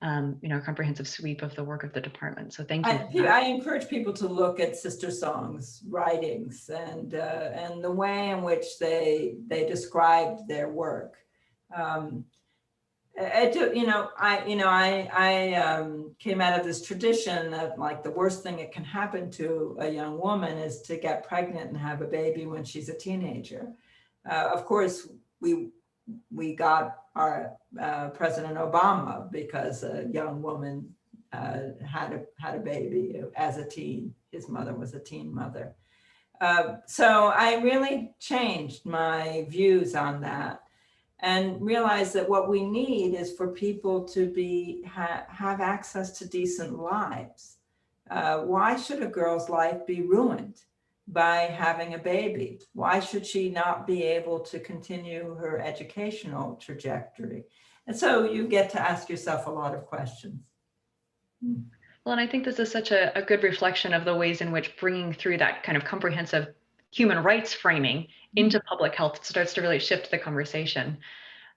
a comprehensive sweep of the work of the department. So thank you. I encourage people to look at Sister Song's writings and the way in which they described their work. I came out of this tradition of like the worst thing that can happen to a young woman is to get pregnant and have a baby when she's a teenager. Of course, we got our President Obama because a young woman had a baby as a teen. His mother was a teen mother. So I really changed my views on that, and realize that what we need is for people to have access to decent lives. Why should a girl's life be ruined by having a baby? Why should she not be able to continue her educational trajectory? And so you get to ask yourself a lot of questions. Well, and I think this is such a good reflection of the ways in which bringing through that kind of comprehensive human rights framing into public health starts to really shift the conversation.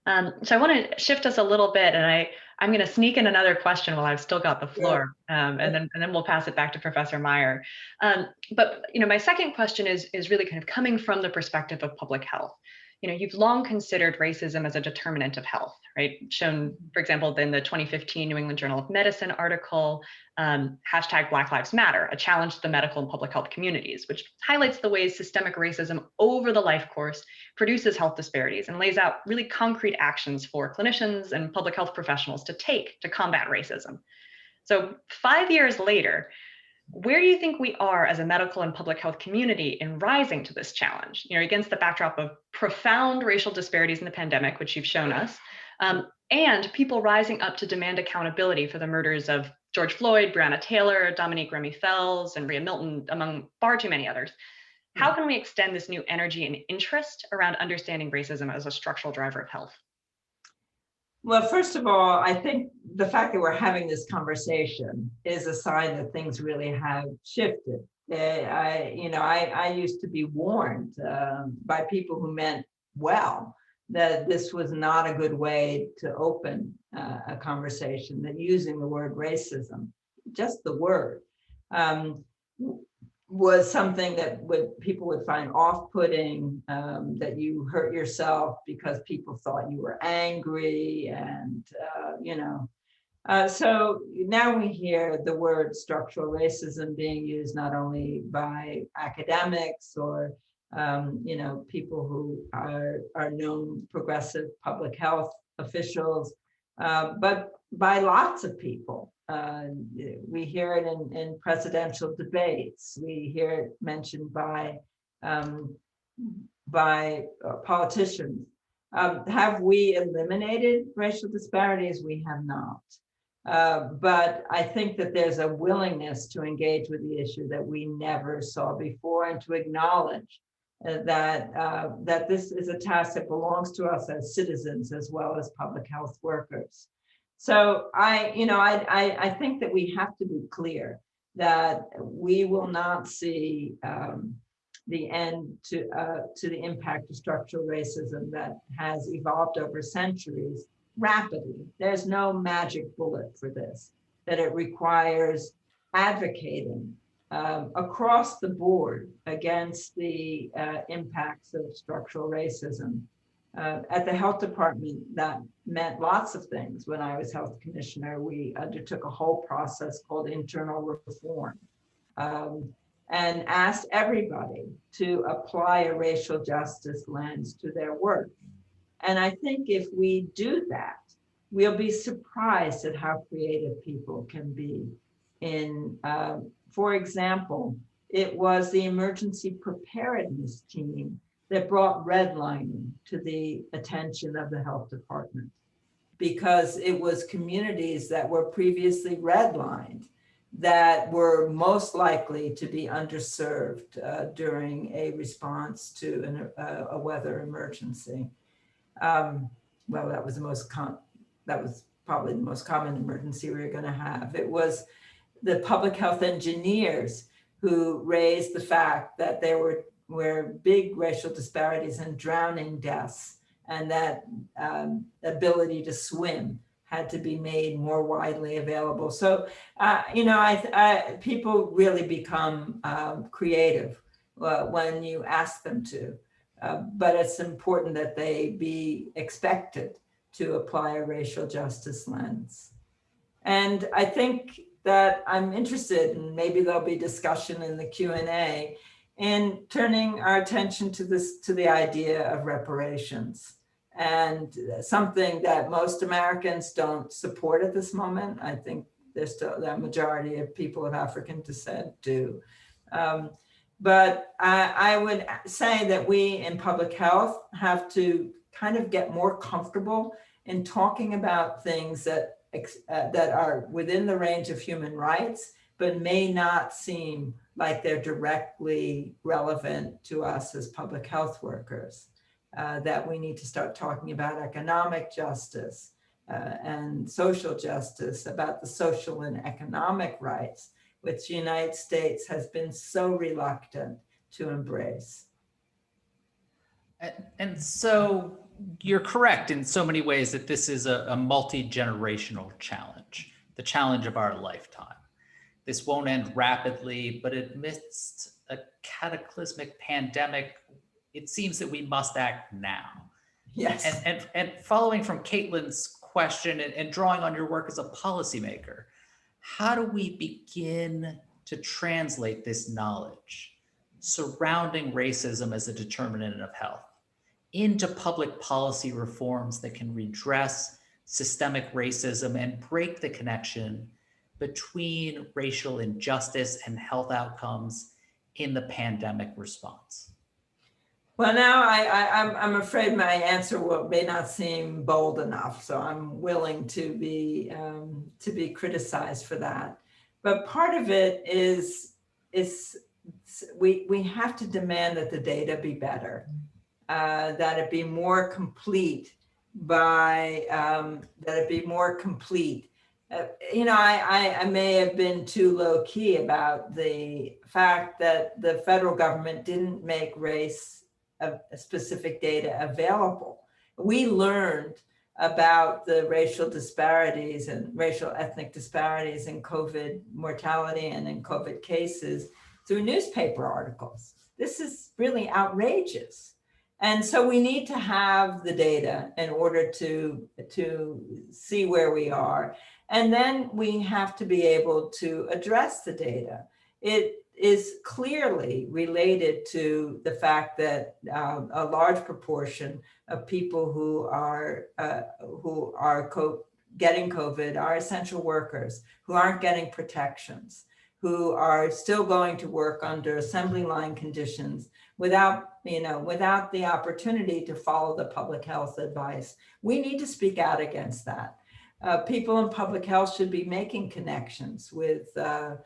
So I want to shift us a little bit, and I'm going to sneak in another question while I've still got the floor, and then we'll pass it back to Professor Meyer. But my second question is really kind of coming from the perspective of public health. You've long considered racism as a determinant of health, right? Shown, for example, in the 2015 New England Journal of Medicine article, hashtag Black Lives Matter, a challenge to the medical and public health communities, which highlights the ways systemic racism over the life course produces health disparities and lays out really concrete actions for clinicians and public health professionals to take to combat racism. So 5 years later, where do you think we are as a medical and public health community in rising to this challenge, against the backdrop of profound racial disparities in the pandemic, which you've shown us, and people rising up to demand accountability for the murders of George Floyd, Breonna Taylor, Dominique Remy-Fells, and Rhea Milton, among far too many others? How can we extend this new energy and interest around understanding racism as a structural driver of health? Well, first of all, I think the fact that we're having this conversation is a sign that things really have shifted. I used to be warned by people who meant well that this was not a good way to open a conversation, that using the word racism, just the word, was something that people would find off-putting, that you hurt yourself because people thought you were angry, and so now we hear the word structural racism being used not only by academics or people who are known progressive public health officials, but by lots of people. We hear it in presidential debates. We hear it mentioned by politicians. Have we eliminated racial disparities? We have not. But I think that there's a willingness to engage with the issue that we never saw before, and to acknowledge that this is a task that belongs to us as citizens as well as public health workers. So I think that we have to be clear that we will not see the end to the impact of structural racism that has evolved over centuries rapidly. There's no magic bullet for this, that it requires advocating across the board against the impacts of structural racism. At the health department, that meant lots of things. When I was health commissioner, we undertook a whole process called internal reform, and asked everybody to apply a racial justice lens to their work. And I think if we do that, we'll be surprised at how creative people can be for example, it was the emergency preparedness team that brought redlining to the attention of the health department, because it was communities that were previously redlined that were most likely to be underserved during a response to a weather emergency. Well, that was probably the most common emergency we were going to have. It was the public health engineers who raised the fact that there were big racial disparities and drowning deaths, and that ability to swim had to be made more widely available. So, people really become creative when you ask them to, but it's important that they be expected to apply a racial justice lens. And I think that I'm interested, and maybe there'll be discussion in the Q&A, in turning our attention to the idea of reparations, and something that most Americans don't support at this moment. I think there's still the majority of people of African descent do. But I would say that we in public health have to kind of get more comfortable in talking about things that are within the range of human rights, but may not seem like they're directly relevant to us as public health workers. That we need to start talking about economic justice and social justice, about the social and economic rights, which the United States has been so reluctant to embrace. And so you're correct in so many ways that this is a multi-generational challenge, the challenge of our lifetime. This won't end rapidly, but amidst a cataclysmic pandemic, it seems that we must act now. Yes. And following from Caitlin's question and drawing on your work as a policymaker, how do we begin to translate this knowledge surrounding racism as a determinant of health into public policy reforms that can redress systemic racism and break the connection between racial injustice and health outcomes in the pandemic response? Well, now I'm afraid my answer may not seem bold enough, so I'm willing to be criticized for that. But part of it is we have to demand that the data be better, that it be more complete I may have been too low key about the fact that the federal government didn't make race specific data available. We learned about the racial disparities and racial ethnic disparities in COVID mortality and in COVID cases through newspaper articles. This is really outrageous. And so we need to have the data in order to see where we are. And then we have to be able to address the data. It is clearly related to the fact that a large proportion of people who are getting COVID are essential workers who aren't getting protections, who are still going to work under assembly line conditions without the opportunity to follow the public health advice. We need to speak out against that. People in public health should be making connections with the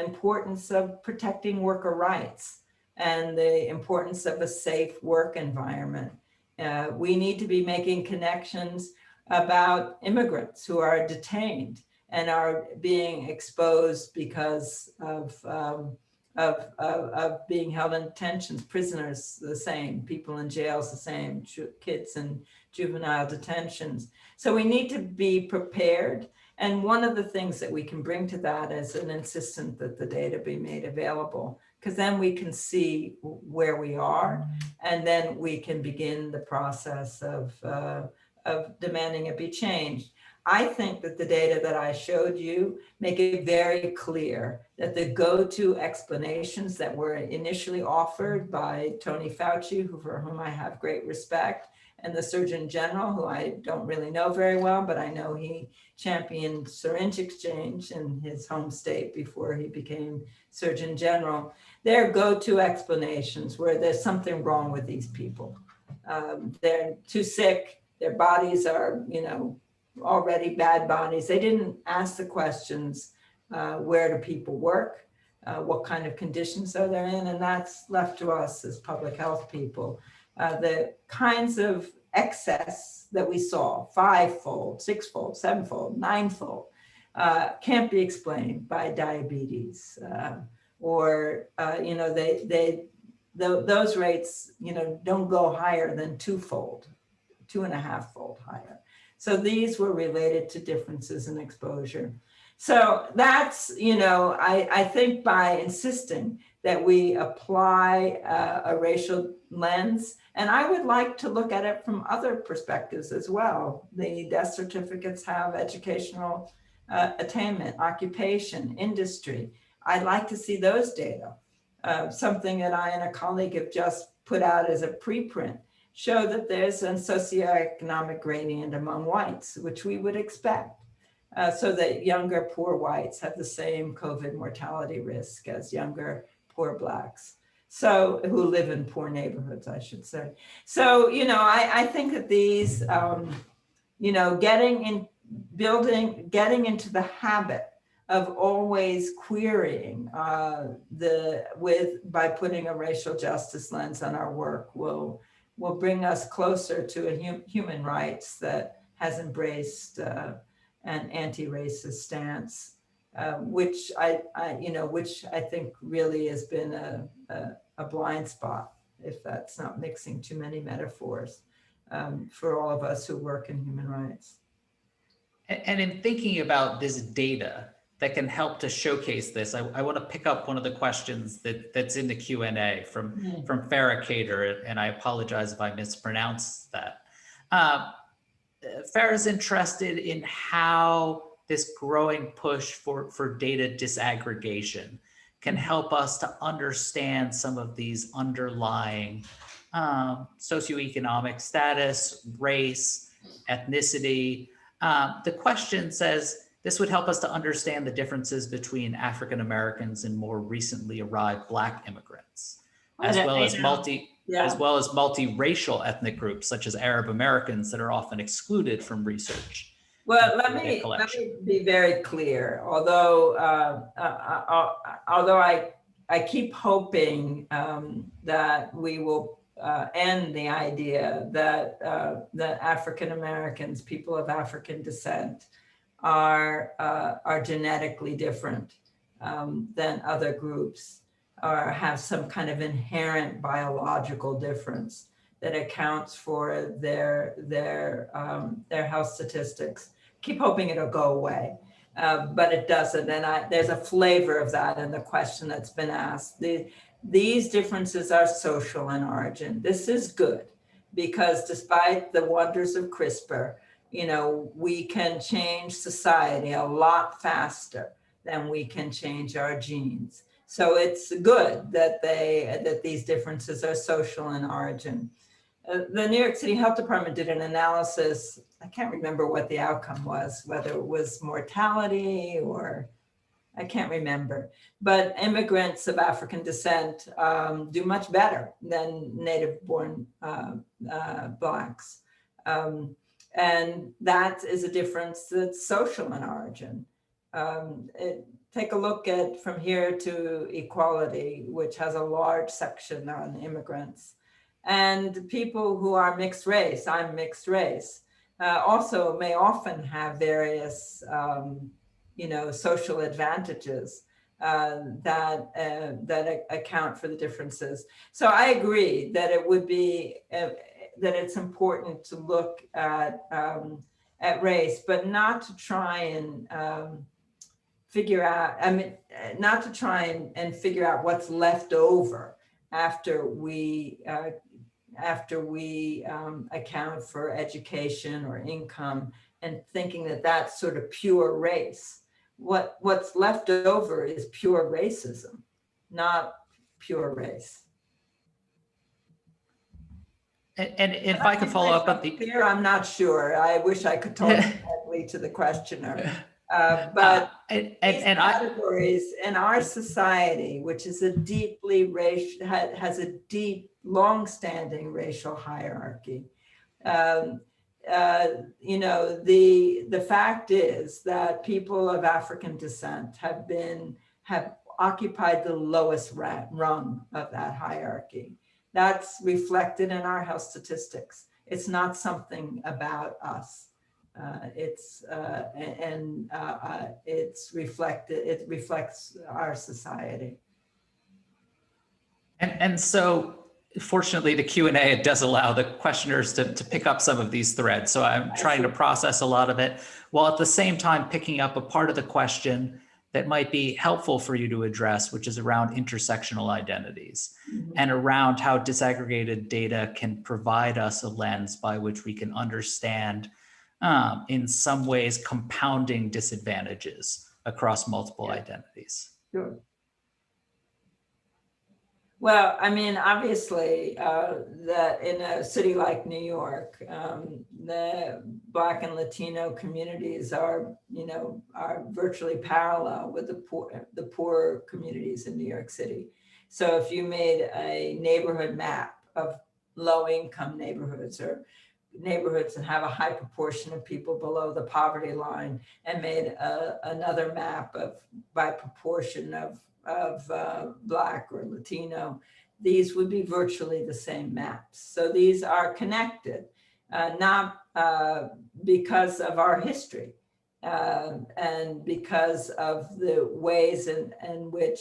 importance of protecting worker rights and the importance of a safe work environment. We need to be making connections about immigrants who are detained and are being exposed because of being held in detentions. Prisoners the same, people in jails the same, kids in juvenile detentions. So we need to be prepared. And one of the things that we can bring to that is an insistence that the data be made available, because then we can see where we are, and then we can begin the process of demanding it be changed. I think that the data that I showed you make it very clear that the go-to explanations that were initially offered by Tony Fauci, for whom I have great respect, and the Surgeon General, who I don't really know very well, but I know he championed syringe exchange in his home state before he became Surgeon General. Their go-to explanations were there's something wrong with these people. They're too sick, their bodies are, already bad bodies. They didn't ask the questions, where do people work? What kind of conditions are they in? And that's left to us as public health people. The kinds of excess that we saw, 5-fold, 6-fold, 7-fold, 9-fold, can't be explained by diabetes, or those rates, don't go higher than 2-fold, 2.5-fold higher. So these were related to differences in exposure. So that's, I think by insisting that we apply a racial lens, and I would like to look at it from other perspectives as well. The death certificates have educational attainment, occupation, industry. I'd like to see those data. Something that I and a colleague have just put out as a preprint show that there's a socioeconomic gradient among whites, which we would expect, so that younger poor whites have the same COVID mortality risk as younger poor Blacks, so who live in poor neighborhoods, I should say. So, I think that these, getting into the habit of always querying by putting a racial justice lens on our work will bring us closer to a human rights that has embraced an anti-racist stance, which I think really has been a blind spot, if that's not mixing too many metaphors, for all of us who work in human rights. And in thinking about this data that can help to showcase this, I want to pick up one of the questions that's in the Q&A from Farah Cater, and I apologize if I mispronounced that. Farah's interested in how this growing push for data disaggregation can help us to understand some of these underlying socioeconomic status, race, ethnicity. The question says, this would help us to understand the differences between African Americans and more recently arrived Black immigrants, as well as multiracial ethnic groups such as Arab Americans that are often excluded from research. Well, let me be very clear. Although I keep hoping that we will end the idea that African Americans, people of African descent, are genetically different than other groups, or have some kind of inherent biological difference that accounts for their health statistics. Keep hoping it'll go away, but it doesn't. And there's a flavor of that in the question that's been asked. These differences are social in origin. This is good, because despite the wonders of CRISPR, we can change society a lot faster than we can change our genes. So it's good that these differences are social in origin. The New York City Health Department did an analysis. I can't remember what the outcome was, whether it was mortality or I can't remember. But immigrants of African descent do much better than native-born Blacks. And that is a difference that's social in origin. Take a look at From Here to Equality, which has a large section on immigrants. And people who are mixed race, I'm mixed race, also may often have various, social advantages that account for the differences. So I agree that it would be, that it's important to look at race, but not to try and figure out, not to try and figure out what's left over after we account for education or income and thinking that that's sort of pure race. What's left over is pure racism, not pure race. And if I could follow up on the here, I'm not sure. I wish I could talk directly to the questioner. But these categories in our society, which is a deeply racial, has a deep, long-standing racial hierarchy. You know, the fact is that people of African descent have occupied the lowest rung of that hierarchy. That's reflected in our health statistics. It's not something about us. It's reflected. It reflects our society. And so, fortunately, the Q&A, it does allow the questioners to pick up some of these threads. So I'm trying to process a lot of it, while at the same time picking up a part of the question that might be helpful for you to address, which is around intersectional identities and around how disaggregated data can provide us a lens by which we can understand, in some ways, compounding disadvantages across multiple identities. Sure. Well, I mean, obviously, that in a city like New York, the Black and Latino communities are virtually parallel with the poor communities in New York City. So if you made a neighborhood map of low-income neighborhoods or neighborhoods that have a high proportion of people below the poverty line, and made another map by proportion of Black or Latino, these would be virtually the same maps. So these are connected, not because of our history and because of the ways in which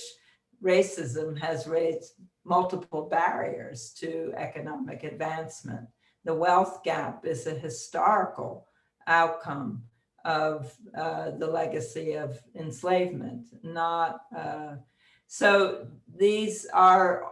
racism has raised multiple barriers to economic advancement. The wealth gap is a historical outcome of the legacy of enslavement, not so these are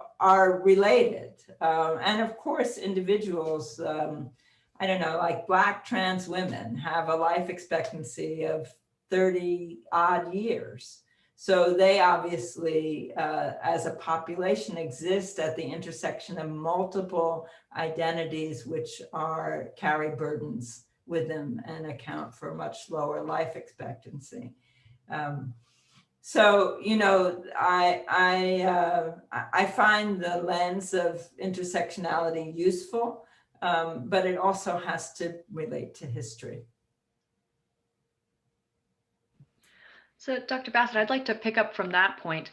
related, and of course individuals, I don't know, like Black trans women have a life expectancy of 30 odd years. So they obviously, as a population, exist at the intersection of multiple identities which carry burdens with them and account for much lower life expectancy. So, you know, I find the lens of intersectionality useful, but it also has to relate to history. So Dr. Bassett, I'd like to pick up from that point.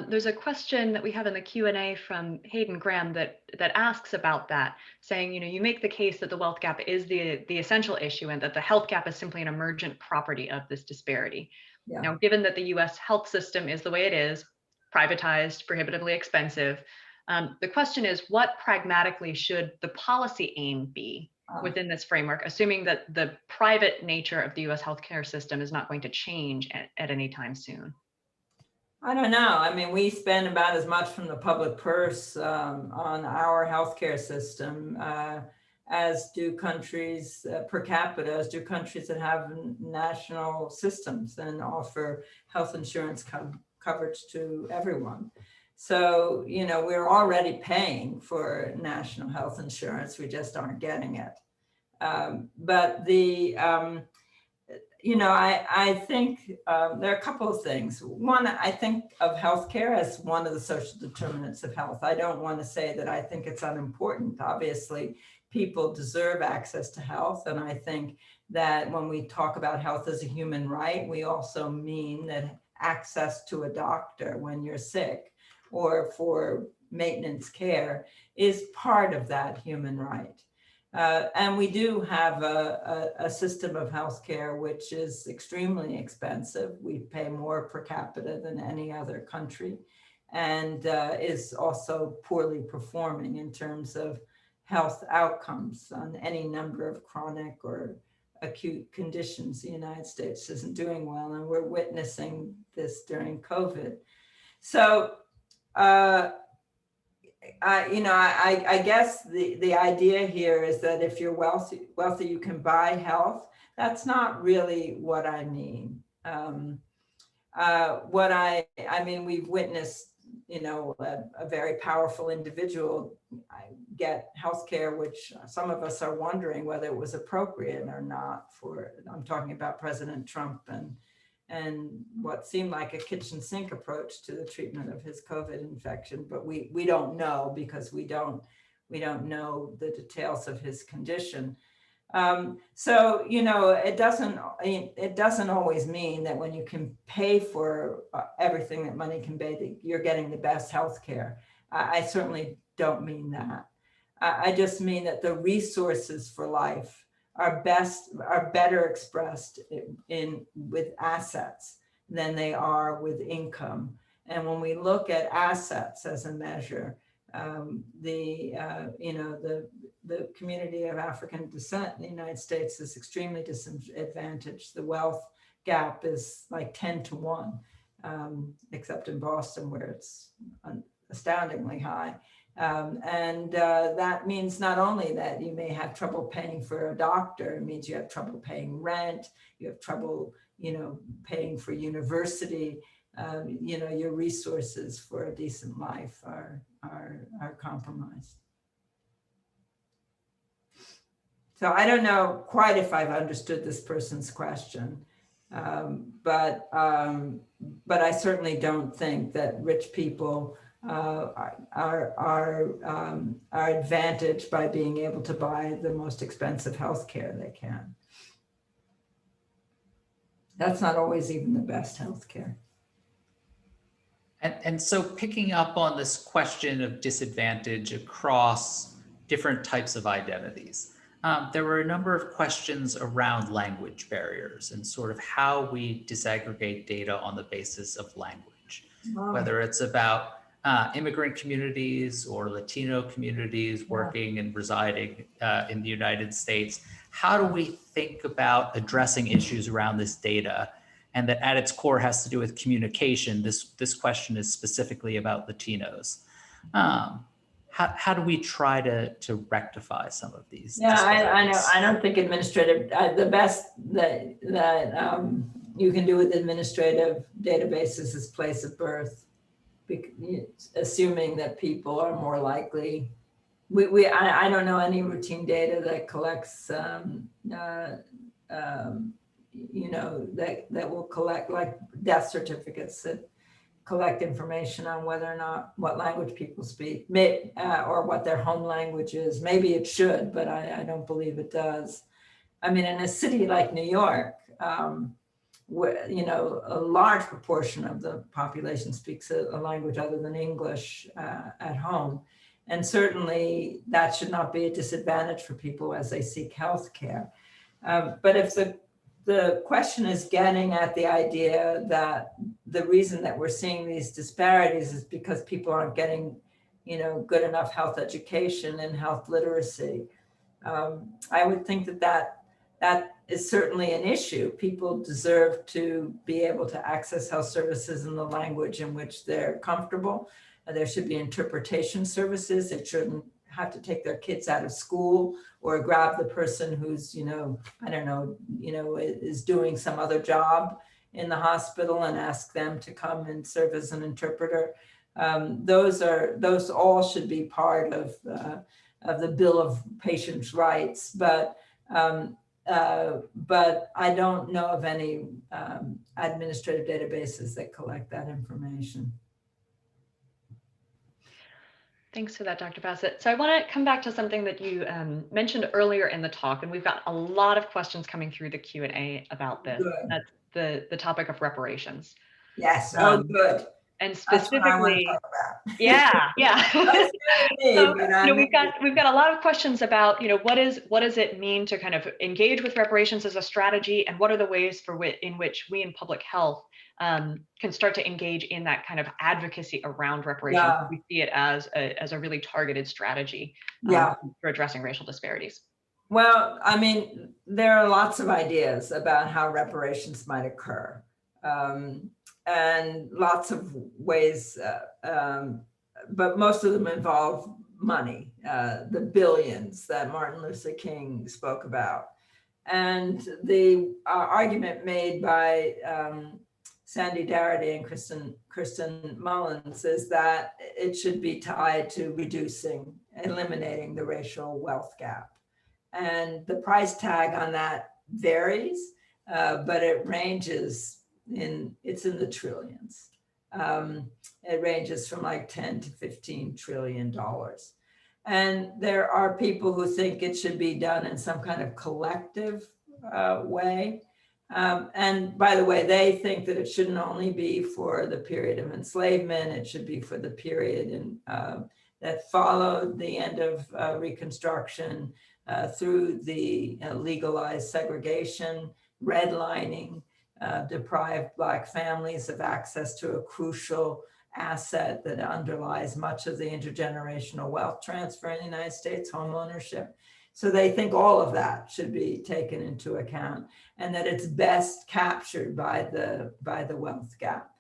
There's a question that we have in the Q&A from Hayden Graham that asks about that, saying, you know, you make the case that the wealth gap is the essential issue and that the health gap is simply an emergent property of this disparity. Yeah. Now, given that the US health system is the way it is, privatized, prohibitively expensive, the question is, what pragmatically should the policy aim be within this framework, assuming that the private nature of the US healthcare system is not going to change at any time soon? I don't know. I mean, we spend about as much from the public purse on our healthcare system as do countries per capita, as do countries that have national systems and offer health insurance coverage to everyone. So, you know, we're already paying for national health insurance. We just aren't getting it. But you know, I think there are a couple of things. One, I think of healthcare as one of the social determinants of health. I don't want to say that I think it's unimportant. Obviously, people deserve access to health. And I think that when we talk about health as a human right, we also mean that access to a doctor when you're sick or for maintenance care is part of that human right. And we do have a system of healthcare which is extremely expensive. We pay more per capita than any other country, and is also poorly performing in terms of health outcomes on any number of chronic or acute conditions. The United States isn't doing well, and we're witnessing this during COVID. So, I guess the idea here is that if you're wealthy, you can buy health. That's not really what I mean. We've witnessed, a very powerful individual get healthcare, which some of us are wondering whether it was appropriate or not. I'm talking about President Trump and what seemed like a kitchen sink approach to the treatment of his COVID infection, but we don't know because we don't know the details of his condition. So it doesn't always mean that when you can pay for everything that money can pay, that you're getting the best health care. I certainly don't mean that. I just mean that the resources for life are better expressed with assets than they are with income. And when we look at assets as a measure, the community of African descent in the United States is extremely disadvantaged. The wealth gap is like 10 to 1, except in Boston where it's astoundingly high. That means not only that you may have trouble paying for a doctor, it means you have trouble paying rent, you have trouble, paying for university. Your resources for a decent life are compromised. So I don't know quite if I've understood this person's question, but I certainly don't think that rich people are advantaged by being able to buy the most expensive health care they can. That's not always even the best health care. And so picking up on this question of disadvantage across different types of identities, there were a number of questions around language barriers and sort of how we disaggregate data on the basis of language, whether it's about immigrant communities or Latino communities working and residing in the United States. How do we think about addressing issues around this data? And that at its core has to do with communication. This question is specifically about Latinos. How do we try to rectify some of these? Yeah, I know. I don't think administrative, the best that you can do with administrative databases is place of birth, assuming that people are more likely. I don't know any routine data that collects that will collect like death certificates that collect information on whether or not what language people speak, or what their home language is. Maybe it should, but I don't believe it does. I mean, in a city like New York, where, a large proportion of the population speaks a language other than English at home. And certainly that should not be a disadvantage for people as they seek health care. But if the question is getting at the idea that the reason that we're seeing these disparities is because people aren't getting, good enough health education and health literacy. I would think that is certainly an issue. People deserve to be able to access health services in the language in which they're comfortable. There should be interpretation services. They shouldn't have to take their kids out of school or grab the person who's, is doing some other job in the hospital and ask them to come and serve as an interpreter. Those all should be part of the Bill of Patients' Rights, but I don't know of any administrative databases that collect that information. Thanks for that, Dr. Bassett. So I want to come back to something that you mentioned earlier in the talk, and we've got a lot of questions coming through the Q&A about this. Good. That's the topic of reparations. Yes. Oh, good. And specifically, yeah. So, we've got a lot of questions about, what does it mean to kind of engage with reparations as a strategy, and what are the ways in which we in public health can start to engage in that kind of advocacy around reparations. Yeah. We see it as a really targeted strategy for addressing racial disparities. Well, I mean, there are lots of ideas about how reparations might occur, and lots of ways but most of them involve money, the billions that Martin Luther King spoke about. And the argument made by Sandy Darity and Kristen Mullins is that it should be tied to eliminating the racial wealth gap. And the price tag on that varies, but it ranges it's in the trillions. It ranges from like 10 to $15 trillion. And there are people who think it should be done in some kind of collective way. And by the way, they think that it shouldn't only be for the period of enslavement, it should be for the period that followed the end of Reconstruction, through the legalized segregation, redlining, deprived Black families of access to a crucial asset that underlies much of the intergenerational wealth transfer in the United States, home ownership. So they think all of that should be taken into account, and that it's best captured by the wealth gap.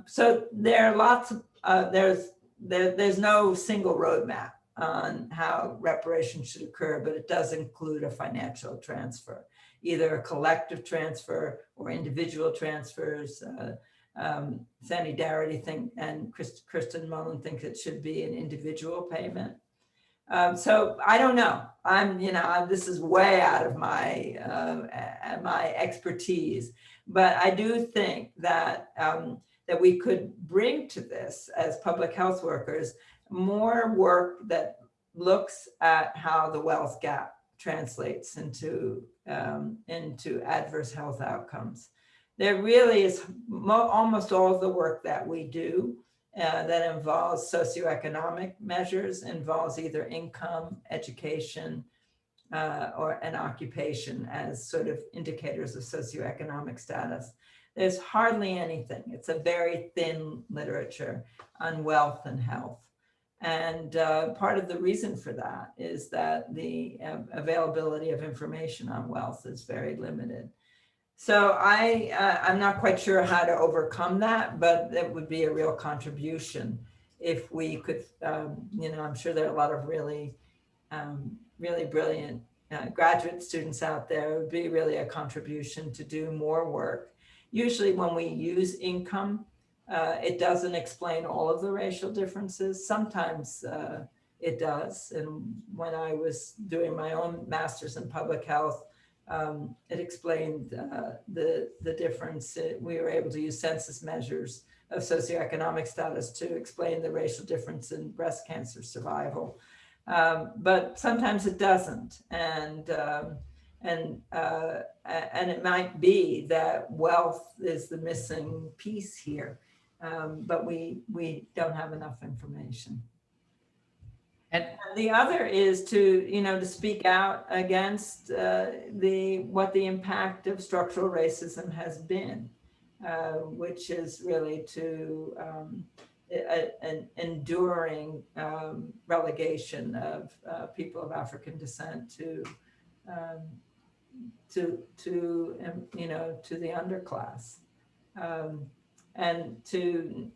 So there are lots of there's no single roadmap on how reparations should occur, but it does include a financial transfer, either a collective transfer or individual transfers. Sandy Darity and Kristen Mullen think it should be an individual payment. So I don't know. This is way out of my expertise, but I do think that that we could bring to this as public health workers more work that looks at how the wealth gap translates into adverse health outcomes. There really is almost all of the work that we do that involves socioeconomic measures, involves either income, education, or an occupation as sort of indicators of socioeconomic status. There's hardly anything. It's a very thin literature on wealth and health. And part of the reason for that is that the availability of information on wealth is very limited. So I'm not quite sure how to overcome that, but it would be a real contribution if we could, I'm sure there are a lot of really brilliant graduate students out there. It would be really a contribution to do more work. Usually when we use income, it doesn't explain all of the racial differences. Sometimes it does. And when I was doing my own master's in public health, it explained the difference. We were able to use census measures of socioeconomic status to explain the racial difference in breast cancer survival. But sometimes it doesn't. And it might be that wealth is the missing piece here. But we don't have enough information. And the other is to speak out against what the impact of structural racism has been, which is really to an enduring relegation of people of African descent to the underclass. And to,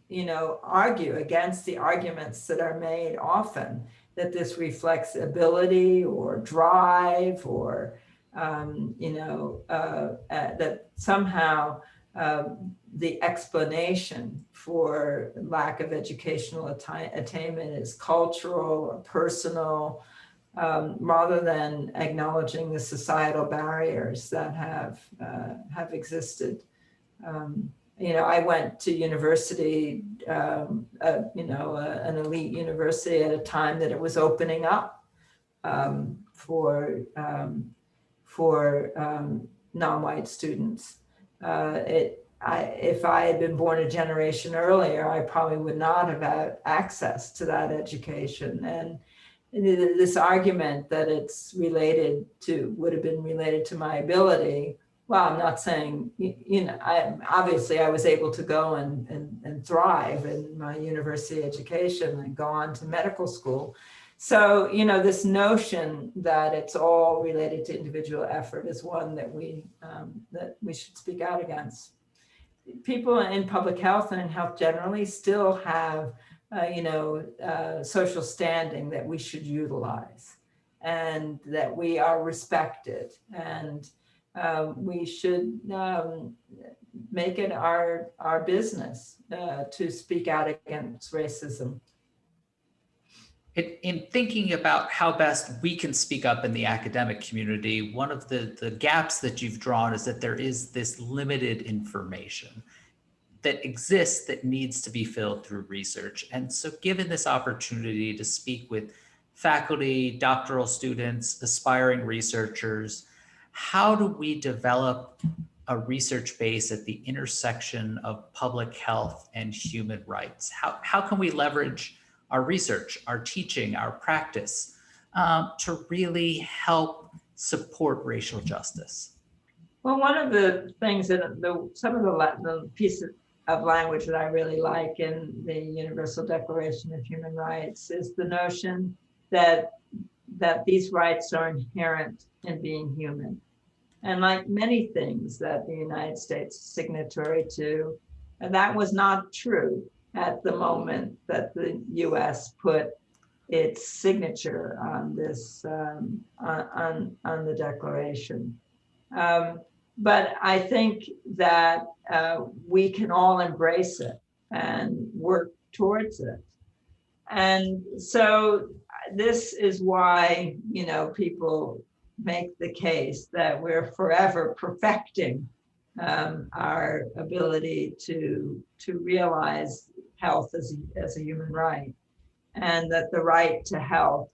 argue against the arguments that are made often that this reflects ability or drive or, that somehow the explanation for lack of educational attainment is cultural or personal, rather than acknowledging the societal barriers that have existed. I went to university, an elite university at a time that it was opening up for non-white students. If I had been born a generation earlier, I probably would not have had access to that education. And this argument that it's would have been related to my ability. Well, I'm not saying, obviously I was able to go and thrive in my university education and go on to medical school. So, this notion that it's all related to individual effort is one that we should speak out against. People in public health and in health generally still have social standing that we should utilize, and that we are respected, and we should make it our business to speak out against racism. In thinking about how best we can speak up in the academic community, one of the gaps that you've drawn is that there is this limited information that exists that needs to be filled through research. And so given this opportunity to speak with faculty, doctoral students, aspiring researchers, how do we develop a research base at the intersection of public health and human rights? How can we leverage our research, our teaching, our practice to really help support racial justice? Well, one of the things that some of the pieces of language that I really like in the Universal Declaration of Human Rights is the notion that these rights are inherent in being human. And like many things that the United States is signatory to, and that was not true at the moment that the US put its signature on this, on the Declaration. But I think that we can all embrace it and work towards it. And so this is why, people make the case that we're forever perfecting our ability to realize health as a human right, and that the right to health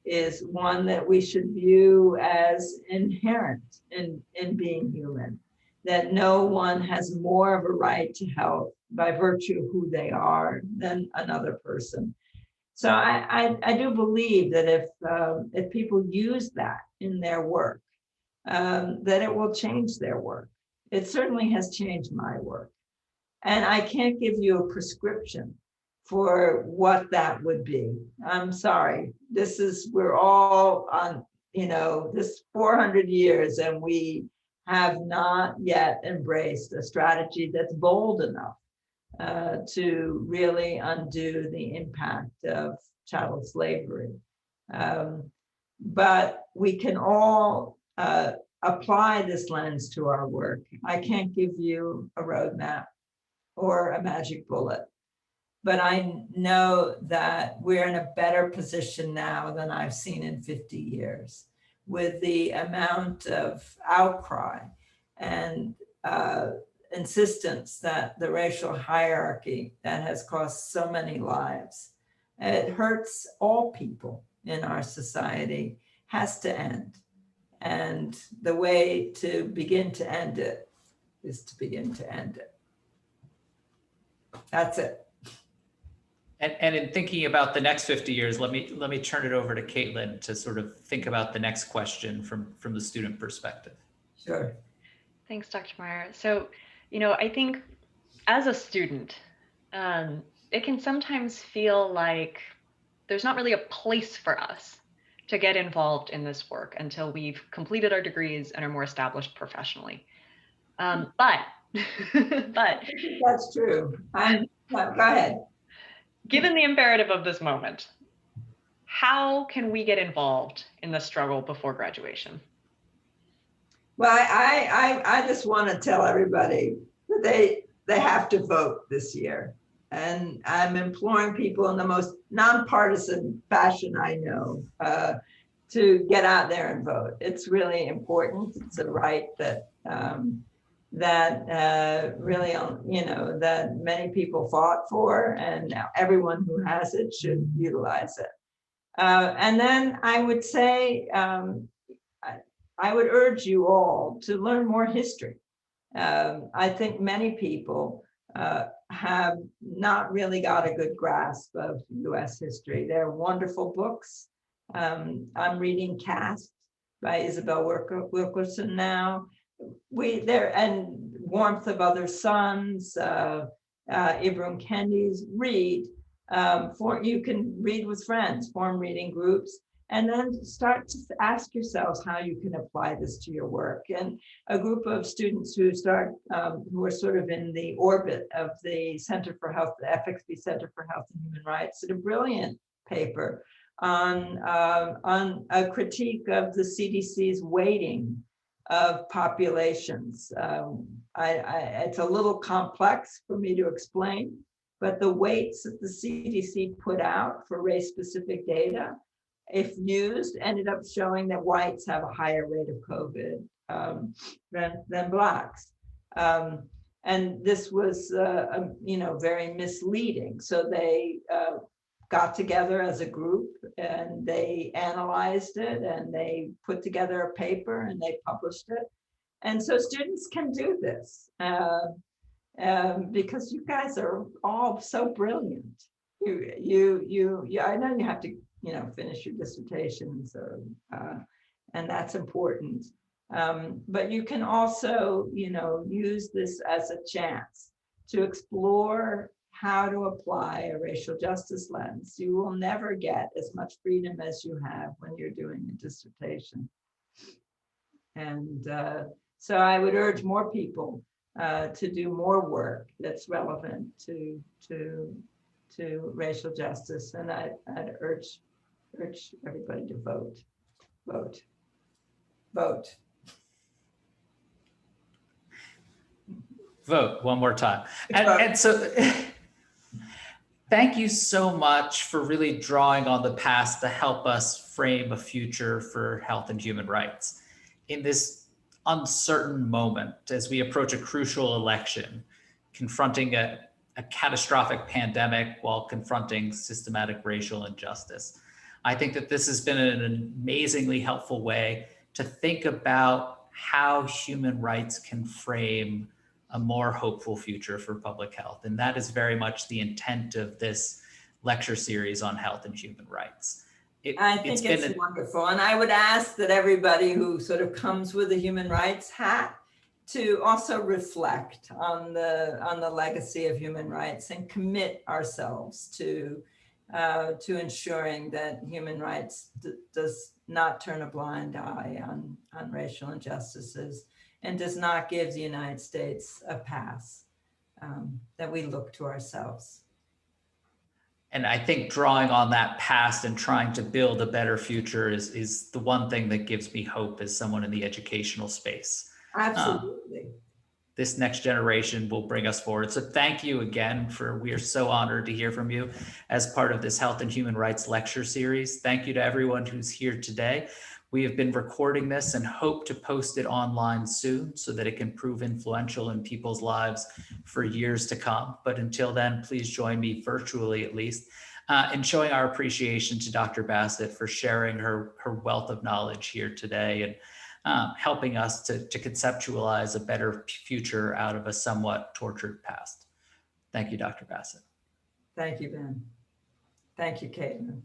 is one that we should view as inherent in being human, that no one has more of a right to health by virtue of who they are than another person. So I do believe that if people use that in their work, that it will change their work. It certainly has changed my work. And I can't give you a prescription for what that would be. I'm sorry. We're all on, this 400 years, and we have not yet embraced a strategy that's bold enough to really undo the impact of chattel slavery. But we can all apply this lens to our work. I can't give you a roadmap or a magic bullet, but I know that we're in a better position now than I've seen in 50 years with the amount of outcry and insistence that the racial hierarchy that has cost so many lives, it hurts all people in our society, has to end. And the way to begin to end it is to begin to end it. That's it. And in thinking about the next 50 years, let me turn it over to Caitlin to sort of think about the next question from the student perspective. Sure. Thanks, Dr. Meyer. So, I think as a student, it can sometimes feel like there's not really a place for us to get involved in this work until we've completed our degrees and are more established professionally. But that's true. Go ahead. Given the imperative of this moment, how can we get involved in the struggle before graduation? Well, I just want to tell everybody that they have to vote this year. And I'm imploring people in the most nonpartisan fashion I know to get out there and vote. It's really important. It's a right that really, that many people fought for, and now everyone who has it should utilize it. And then I would say, I would urge you all to learn more history. I think many people have not really got a good grasp of US history. There are wonderful books. I'm reading Caste by Isabel Wilkerson now. And Warmth of Other Suns, Ibram Kendi's. Read. You can read with friends, form reading groups. And then start to ask yourselves how you can apply this to your work. And a group of students who are sort of in the orbit of the Center for Health, the FXB Center for Health and Human Rights, did a brilliant paper on a critique of the CDC's weighting of populations. It's a little complex for me to explain, but the weights that the CDC put out for race-specific data, if used, ended up showing that whites have a higher rate of COVID than Blacks. And this was, very misleading. So they got together as a group and they analyzed it and they put together a paper and they published it. And so students can do this because you guys are all so brilliant. I know you have to, finish your dissertations, and that's important. But you can also, use this as a chance to explore how to apply a racial justice lens. You will never get as much freedom as you have when you're doing a dissertation. And so I would urge more people to do more work that's relevant to racial justice. And I'd urge everybody to vote. Vote one more time. And so thank you so much for really drawing on the past to help us frame a future for health and human rights. In this uncertain moment, as we approach a crucial election, confronting a catastrophic pandemic while confronting systematic racial injustice, I think that this has been an amazingly helpful way to think about how human rights can frame a more hopeful future for public health. And that is very much the intent of this lecture series on health and human rights. I think it's wonderful. And I would ask that everybody who sort of comes with a human rights hat to also reflect on the legacy of human rights and commit ourselves to ensuring that human rights does not turn a blind eye on racial injustices and does not give the United States a pass, that we look to ourselves. And I think drawing on that past and trying to build a better future is the one thing that gives me hope as someone in the educational space. Absolutely. This next generation will bring us forward. So thank you again we are so honored to hear from you as part of this Health and Human Rights lecture series. Thank you to everyone who's here today. We have been recording this and hope to post it online soon so that it can prove influential in people's lives for years to come. But until then, please join me virtually at least in showing our appreciation to Dr. Bassett for sharing her wealth of knowledge here today and helping us to conceptualize a better future out of a somewhat tortured past. Thank you, Dr. Bassett. Thank you, Ben. Thank you, Caitlin.